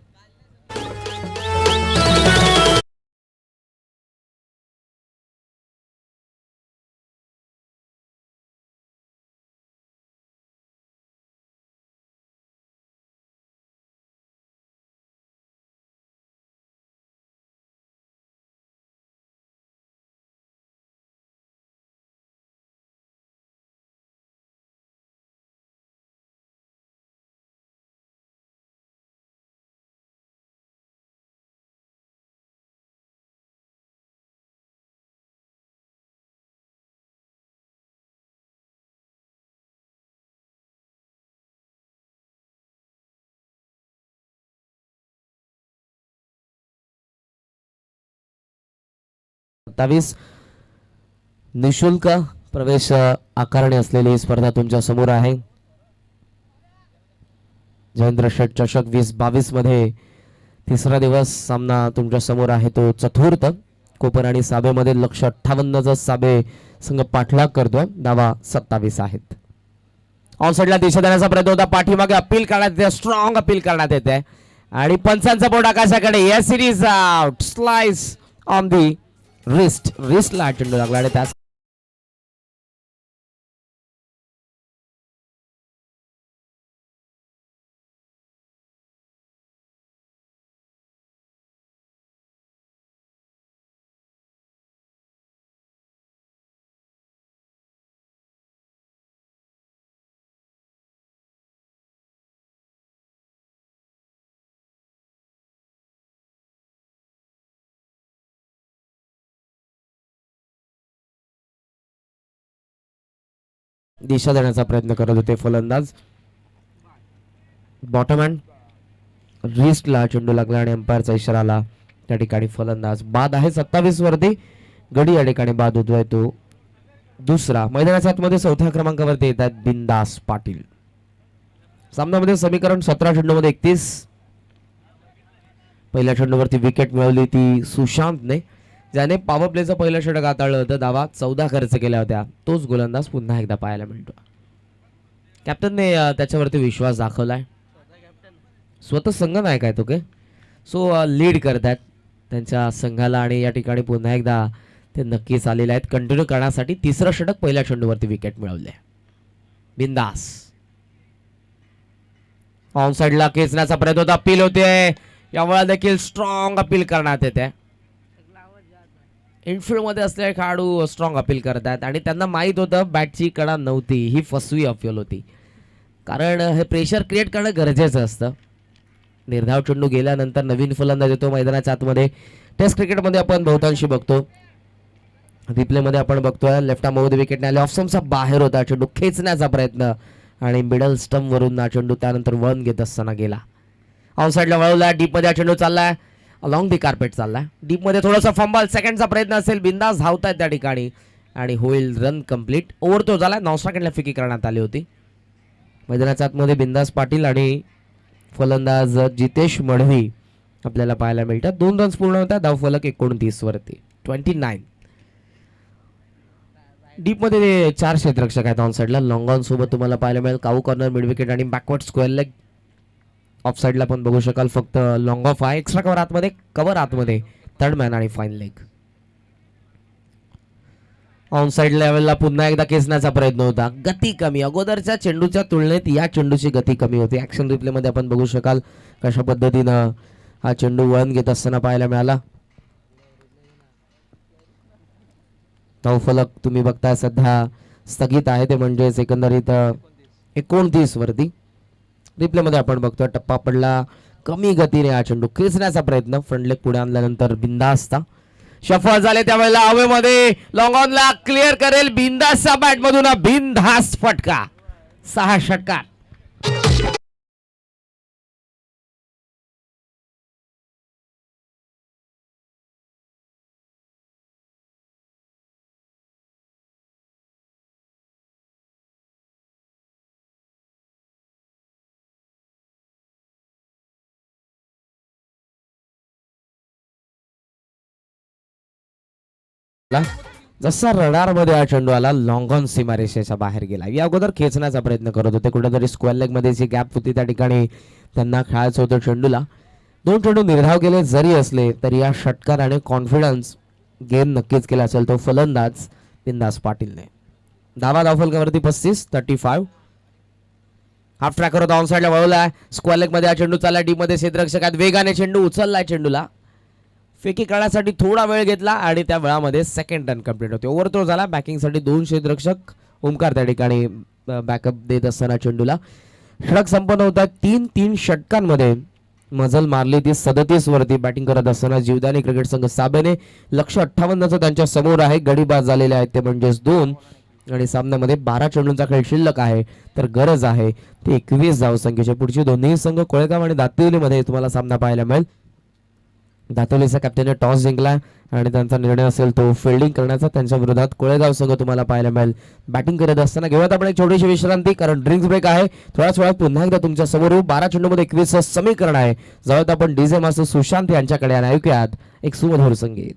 निशुल्क प्रवेश आकारणी असलेली ही स्पर्धा तुमच्या समोर आहे. जयेंद्र शेठ चषक 2022 मध्ये तिसरा दिवस सामना तुमच्या समोर आहे तो चतुर्थ. कोपर आणि साबेमध्ये 1,58,000 साबे संघ पाठलाग करतोय. धावा 27 आहेत. ऑन साइडला दिशा देण्याचा प्रयत्न होता. पाठीमागे अपील करण्यात येते. स्ट्रॉंग अपील करण्यात येते आणि पंचांचा बोट आकाशाकडे. या सिरीज आउट. स्लाइस ऑन दी रिस्टला चेंडू लागला आणि त्यास दिशा देण्याचा प्रयत्न करत होते फलंदाज. बॉटम हँड रिस्टला चेंडू लागला आणि अंपायरचा इशारा आला. त्या ठिकाणी फलंदाज बाद आहे. 27 वरती गडी या ठिकाणी बाद होतोय तो दुसरा. मैदानाच्या आतमध्ये 4थ्या क्रमांकावरती येतात बिंदास पाटील. सामन्यामध्ये समीकरण 17 चेंडूमध्ये 31. पहिल्या चेंडूवरती विकेट मिळवली ती सुशांतने ज्याने पॉवर प्लेचं पहिलं षटक हाताळलं होतं. धावा 14 खर्च केल्या होत्या. तोच गोलंदाज पुन्हा एकदा पाहायला मिळतो. कॅप्टनने त्याच्यावरती विश्वास दाखवलाय. स्वतः संघ नाही काय तो काय सो लीड करतात त्यांच्या संघाला आणि या ठिकाणी पुन्हा एकदा ते नक्कीच आलेले आहेत कंटिन्यू करण्यासाठी. तिसरं षटक पहिल्या चेंडूवरती विकेट मिळवले. बिंदास ऑन साइडला खेचण्याचा प्रयत्न होता. अपील होते. यावेळेला देखील स्ट्रॉंग अपील करण्यात येते. इनफिल्ड मध्ये असलेले खेळाडू स्ट्रॉंग अपील करतात आणि त्यांना माहित होतं बॅटची कडा नव्हती. ही फसवी अपील होती कारण हे प्रेशर क्रिएट करणं गरजेचं असतं. निर्धाव चेंडू गेल्यानंतर नवीन फलंदाज येतो मैदानाच्या आतमध्ये. टेस्ट क्रिकेटमध्ये आपण बहुतांशी बघतो. रिप्लेमध्ये आपण बघतोय लेफ्ट आर्ममध्ये विकेट नाही आले. ऑफ स्टंपचा बाहेर होता चेंडू. खेचण्याचा प्रयत्न आणि मिडल स्टंप वरून ना चेंडू त्यानंतर वळण घेत असताना गेला. ऑन साइडला वळवला. डीपमध्ये चेंडू चाललाय. अलॉंग दी कार्पेट चाललाय. डीपमध्ये थोडासा फंबल. सेकंडचा प्रयत्न असेल. बिंदास धावतायत त्या ठिकाणी आणि होईल रन कंप्लीट. ओव्हर तो झाला. 9 सेकंडला फिकी करण्यात आली होती. मैदानाच्या आतमध्ये बिंदास पाटील आणि फलंदाज जितेश मढवी आपल्याला पाहायला मिळतात. 2 रन्स पूर्ण होतात. धावफलक 29 वरती 29. डीपमध्ये 4 क्षेत्ररक्षक आहेत. ऑन साइडला लॉंग ऑन सोबत तुम्हाला पाहायला मिळेल. काऊ कॉर्नर, मिड विकेट आणि बॅकवर्ड स्क्वेअर लेग. ऑफ साइडला पण बघू शकाल फक्त लॉंग ऑफ आहे. एक्स्ट्रा कव्हर आतमध्ये, कव्हर आतमध्ये, थर्ड मॅन आणि फाईन लेग. ऑन साइड लेवलला पुन्हा एकदा खेचण्याचा प्रयत्न होता. गती कमी, अगोदरच्या चेंडूच्या तुलनेत या चेंडूची गती कमी होती. ऍक्शन रिप्ले मध्ये आपण बघू शकाल कशा पद्धतीनं हा चेंडू वळण घेत असताना पाहायला मिळाला. धावफलक तुम्ही बघताय सध्या स्थगित आहे, ते म्हणजेच एकंदरीत 29 वरती. रिप्ले मध्ये आपण बघतोय टप्पा पडला, कमी गतीने हा चेंडू खेचण्याचा प्रयत्न, फ्रंट लेग पुढे आणल्यानंतर बिंदास्ता सफल झाले. त्यावेळेला हवेमध्ये लॉंग ऑनला क्लिअर करेल बिंदासचा बॅट मधून बिनधास्त फटका. 6 षटकार. जसा रडार मध्ये हा चेंडू आला, लॉंग ऑन सीमारेषेच्या बाहेर गेला. या अगोदर खेचण्याचा प्रयत्न करत होते, कुठेतरी स्क्वेअर लेग मध्ये जी गॅप होती त्या ठिकाणी त्यांना खेळायचं होतं चेंडूला. 2 चेंडू निर्धाव केले जरी असले तरी या षटकाराने कॉन्फिडन्स गेम नक्कीच केला असेल तो फलंदाज बिंदास पाटीलने. धावफलकावरती 35. हाफ ट्रॅकर होता, ऑन साइडला वळवलाय. स्क्वेअर लेग मध्ये हा चेंडू चालला, डी मध्ये क्षेत्ररक्षकात वेगाने चेंडू उचललाय. चेंडूला फेकी काढण्यासाठी थोडा वेळ घेतला आणि त्या वेळामध्ये सेकंड रन कंप्लीट होते. ओव्हरथ्रो झाला. बॅकिंगसाठी 2 क्षेत्ररक्षक. ओमकार त्या ठिकाणी बॅकअप देत असताना चेंडूला षटक संपन्न होतात. 3 षटकांमध्ये मजल मारली ती 37 वरती. बॅटिंग करत असताना जीवदानी क्रिकेट संघ साबेने लक्ष 58 त्यांच्या समोर आहे. गडी बाद झालेले आहेत ते म्हणजेच 2 आणि सामन्यामध्ये 12 चेंडूंचा खेळ शिल्लक आहे, तर गरज आहे ते 21 धावसंख्येची. पुढची दोन्ही संघ कोळेगाव आणि दातिवलीमध्ये तुम्हाला सामना पाहायला मिळेल. दातोलीचा कॅप्टनने टॉस जिंकला आणि त्यांचा निर्णय असेल तो फिल्डिंग करण्याचा. त्यांच्या विरोधात कोळेगाव संघ तुम्हाला पाहायला मिळेल बॅटिंग करत असताना. घेऊयात आपण एक छोटीशी विश्रांती, कारण ड्रिंक्स ब्रेक आहे. थोड्याच वेळात पुन्हा एकदा तुमच्या समोर 12 चेंडूमध्ये 21 समीकरण आहे. जाऊयात आपण डीजे मास्टर सुशांत यांच्याकडे आणि ऐकूयात एक सुमधुर संगीत.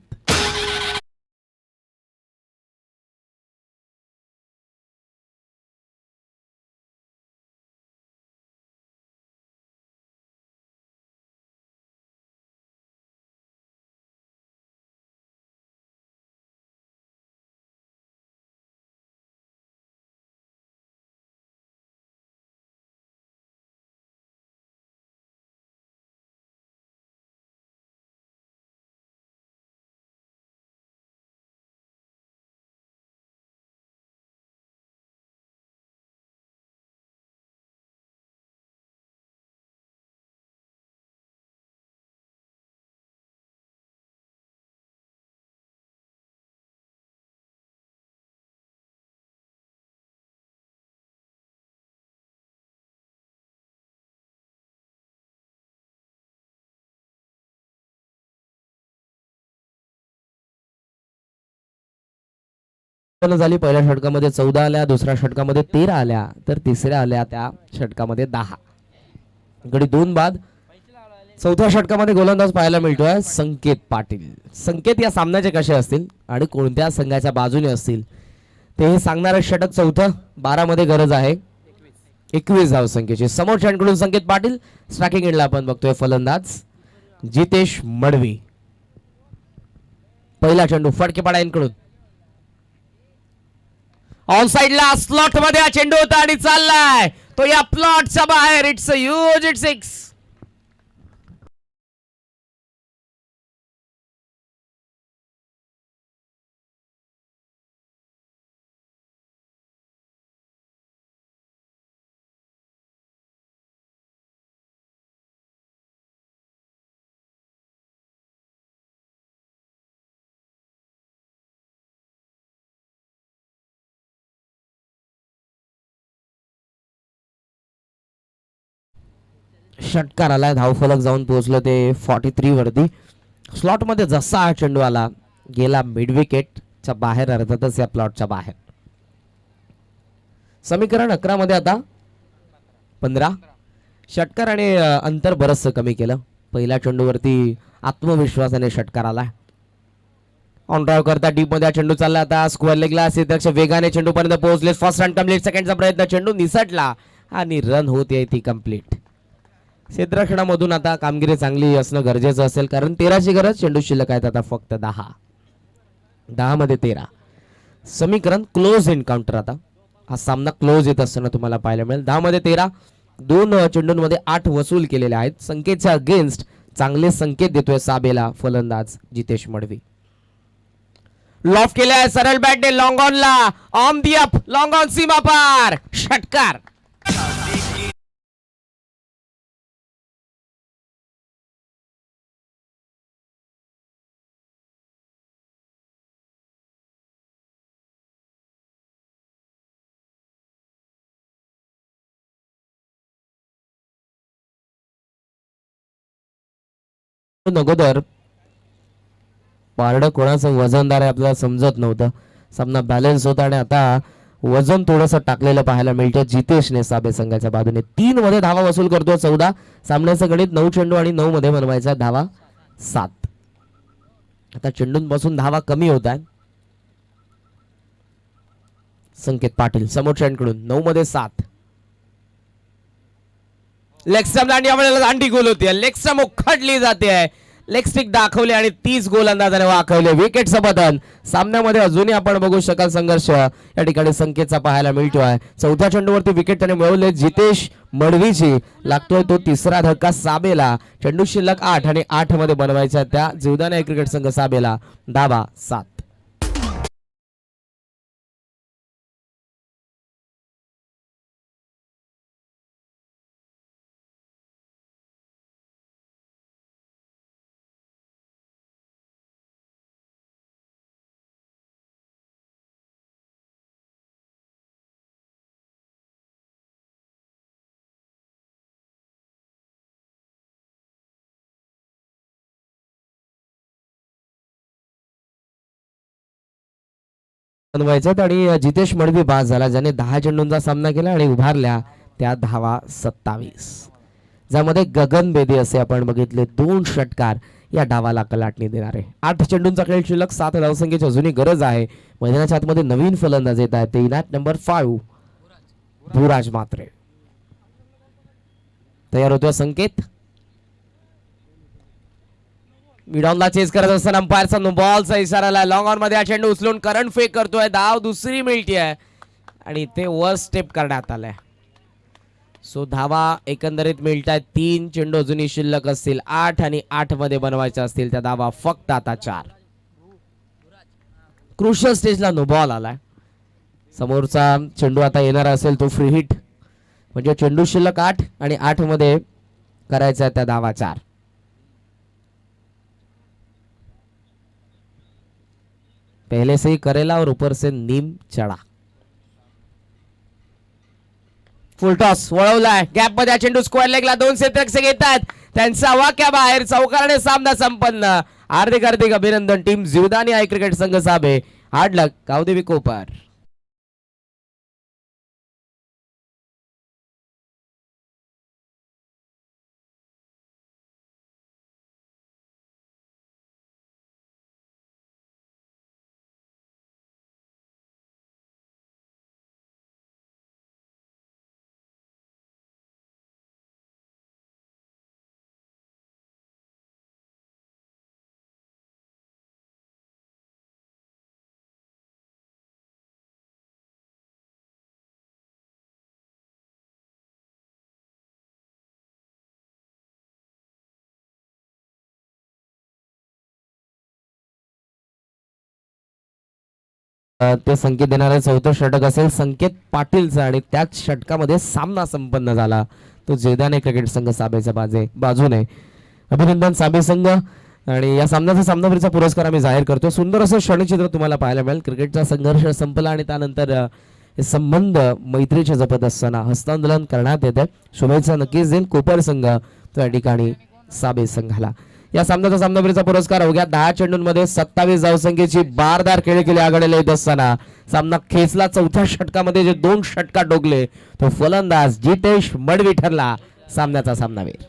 झाली. पहिल्या षटकामध्ये 14 आल्या, दुसऱ्या षटकामध्ये 13 आल्या, तर तिसऱ्या आल्या त्या षटकामध्ये 10. गडी 2 बाद. चौथ्या षटकामध्ये गोलंदाज पाहायला मिळतोय संकेत पाटील. संकेत या सामन्याचे कसे असतील आणि कोणत्या संघाच्या बाजूने असतील ते हे सांगणारं षटक चौथं. 12 मध्ये गरज आहे 21 धावसंख्येची. समोरच्यांकडून संकेत पाटील. स्ट्रायकिंग एंडला आपण बघतोय फलंदाज जितेश मडवी. पहिला चेंडू फटकेपाडा यांकडून ऑन साइडला स्लॉट मध्ये हा चेंडू होता आणि चाललाय तो या प्लॉटच्या बाहेर. It's a huge hit 6. षटकार आलाय. धावफलक जाऊन पोहोचलं ते 43 वरती. स्लॉट मध्ये जसा हा चेंडू आला गेला मिड विकेटच्या बाहेर, अर्थातच या प्लॉटच्या बाहेर. समीकरण 11 मध्ये आता 15. षटकार आणि अंतर बरचसं कमी केलं. पहिल्या चेंडूवरती आत्मविश्वासाने षटकार आला. ऑन ड्राईव्ह करता डीप मध्ये चेंडू चालला. आता स्क्वेअर लेगला क्षेत्ररक्षक वेगाने चेंडू पर्यंत पोहोचले. First run complete. सेकंडचा प्रयत्न चेंडू निसटला आणि रन होते ती कंप्लीट. क्षेत्ररक्षणामधून आता कामगिरी चांगली असणं गरजेचं असेल, कारण 13ची गरज. चेंडू शिल्लक आहेत आता फक्त 10 मध्ये 13. समीकरण क्लोज एन्काउंटर. आता हा सामना क्लोज येत असताना तुम्हाला पाहायला मिळेल. 10 मध्ये 13, 2 चेंडूंमध्ये 8 वसूल केलेले आहेत. संकेतच्या अगेन्स्ट चांगले संकेत देतोय साबेला फलंदाज जितेश मडवी. लॉफ केलाय सरळ बॅटने लॉंग ऑन ला, on the up, long on सीमा पार, षटकार. अगोदर पारडं कोणाचं वजनदार आहे आपल्याला समजत नव्हतं. सामना बॅलन्स होता आणि आता वजन थोडंसं टाकलेलं पाहायला मिळतं जितेशने साबे संघाच्या बाजूने. 3 मध्ये धावा वसूल करतो 14. सामन्याचं गणित 9 चेंडू आणि 9 मध्ये बनवायचा धावा 7. आता चेंडूंपासून धावा कमी होत आहे. संकेत पाटील समोरच्यांकडून 9 मध्ये 7. लेग स्टंप दांडी यावेळेला दांडी गोल होती. लेग स्टंप उखडली जाते. लेग स्टिक दाखवले आणि 30 गोलंदाजाने वाकवले. विकेटचं बदल. सामन्यामध्ये अजूनही आपण बघू शकाल संघर्ष या ठिकाणी संकेतचा पाहायला मिळतोय. 4थ्या चेंडूवरती विकेट त्याने मिळवले जितेश मडवीची. लागतोय तो तिसरा धक्का साबेला. चेंडू शिल्लक 8 आणि 8 मध्ये बनवायचा त्या जीवदान क्रिकेट संघ साबेला धावा 7. बनवायचं आणि जितेश मडवी बाद झाला, ज्याने 10 चेंडूंचा सामना केला आणि उभारल्या त्या धावा 27. ज्यामध्ये गगन बेदी असे आपण बघितले 2 षटकार या डावाला कलाटणी देणारे. 8 चेंडूंचा खेळ शिल्लक, 7 धावसंख्येची अजूनही गरज आहे. मैदानाच्या आतमध्ये नवीन फलंदाज येत आहेत. ते इनात नंबर 5 भूराज मात्रे. तयार होतोय संकेत. मिडॉनला चेस करत असताना अंपायरचा नो बॉलचा इशारा. लॉंग ऑन मध्ये हा चेंडू उचलून करंट फेक करतोय. धाव दुसरी मिळतीये आणि ते वर स्टेप करण्यात आलाय. सो धावा एकंदरीत मिळतात 3. चेंडू अजूनही शिल्लक असतील 8 आणि 8 मध्ये बनवायच्या असतील त्या धावा फक्त आता 4. क्रुशियल स्टेजला नो बॉल आलाय. समोरचा चेंडू आता येणार असेल तो फ्री हिट, म्हणजे चेंडू शिल्लक 8 आणि 8 मध्ये करायचा त्या धावा 4. पहले से ही करेला और ऊपर से नीम चढ़ा. फुल टॉस वळवलाय. गॅप मध्ये चेंडू स्क्वेअर लेगला 2 क्षेत्ररक्षक येतात. त्यांचा वाक्या बाहेर. चौकाराने सामना संपन्न. हार्दिक हार्दिक अभिनंदन टीम जीवदानी आय क्रिकेट संघ साबे. हार्ड लक गावदेवी कोपर. ते संकेत देणारे 4थं षटक असेल संकेत पाटीलचा आणि त्याच षटकामध्ये सामना संपन्न झाला. तो जेदाने क्रिकेट संघ साबेच्या बाजूने. अभिनंदन साबे संघ. आणि या सामन्याचा सामनावीरचा पुरस्कार आम्ही जाहीर करतो. सुंदर असं क्षणचित्र तुम्हाला पाहायला मिळेल. क्रिकेटचा संघर्ष संपला आणि त्यानंतर हे संबंध मैत्रीचे जपत असताना हस्तांदोलन करण्यात येते. शुभेच्छा नक्कीच देईल कोपर संघ त्या ठिकाणी साबे संघाला. या सामन्याचा सामनावीरचा पुरस्कार अवघ्या 10 चेंडूंमध्ये 27 धावसंख्येची बारदार खेळी केली आघाडीला येत असताना सामना खेचला. 4थ्या षटकामध्ये जे 2 षटकार डोकले तो फलंदाज जितेश मडवी ठरला सामन्याचा सामनावीर.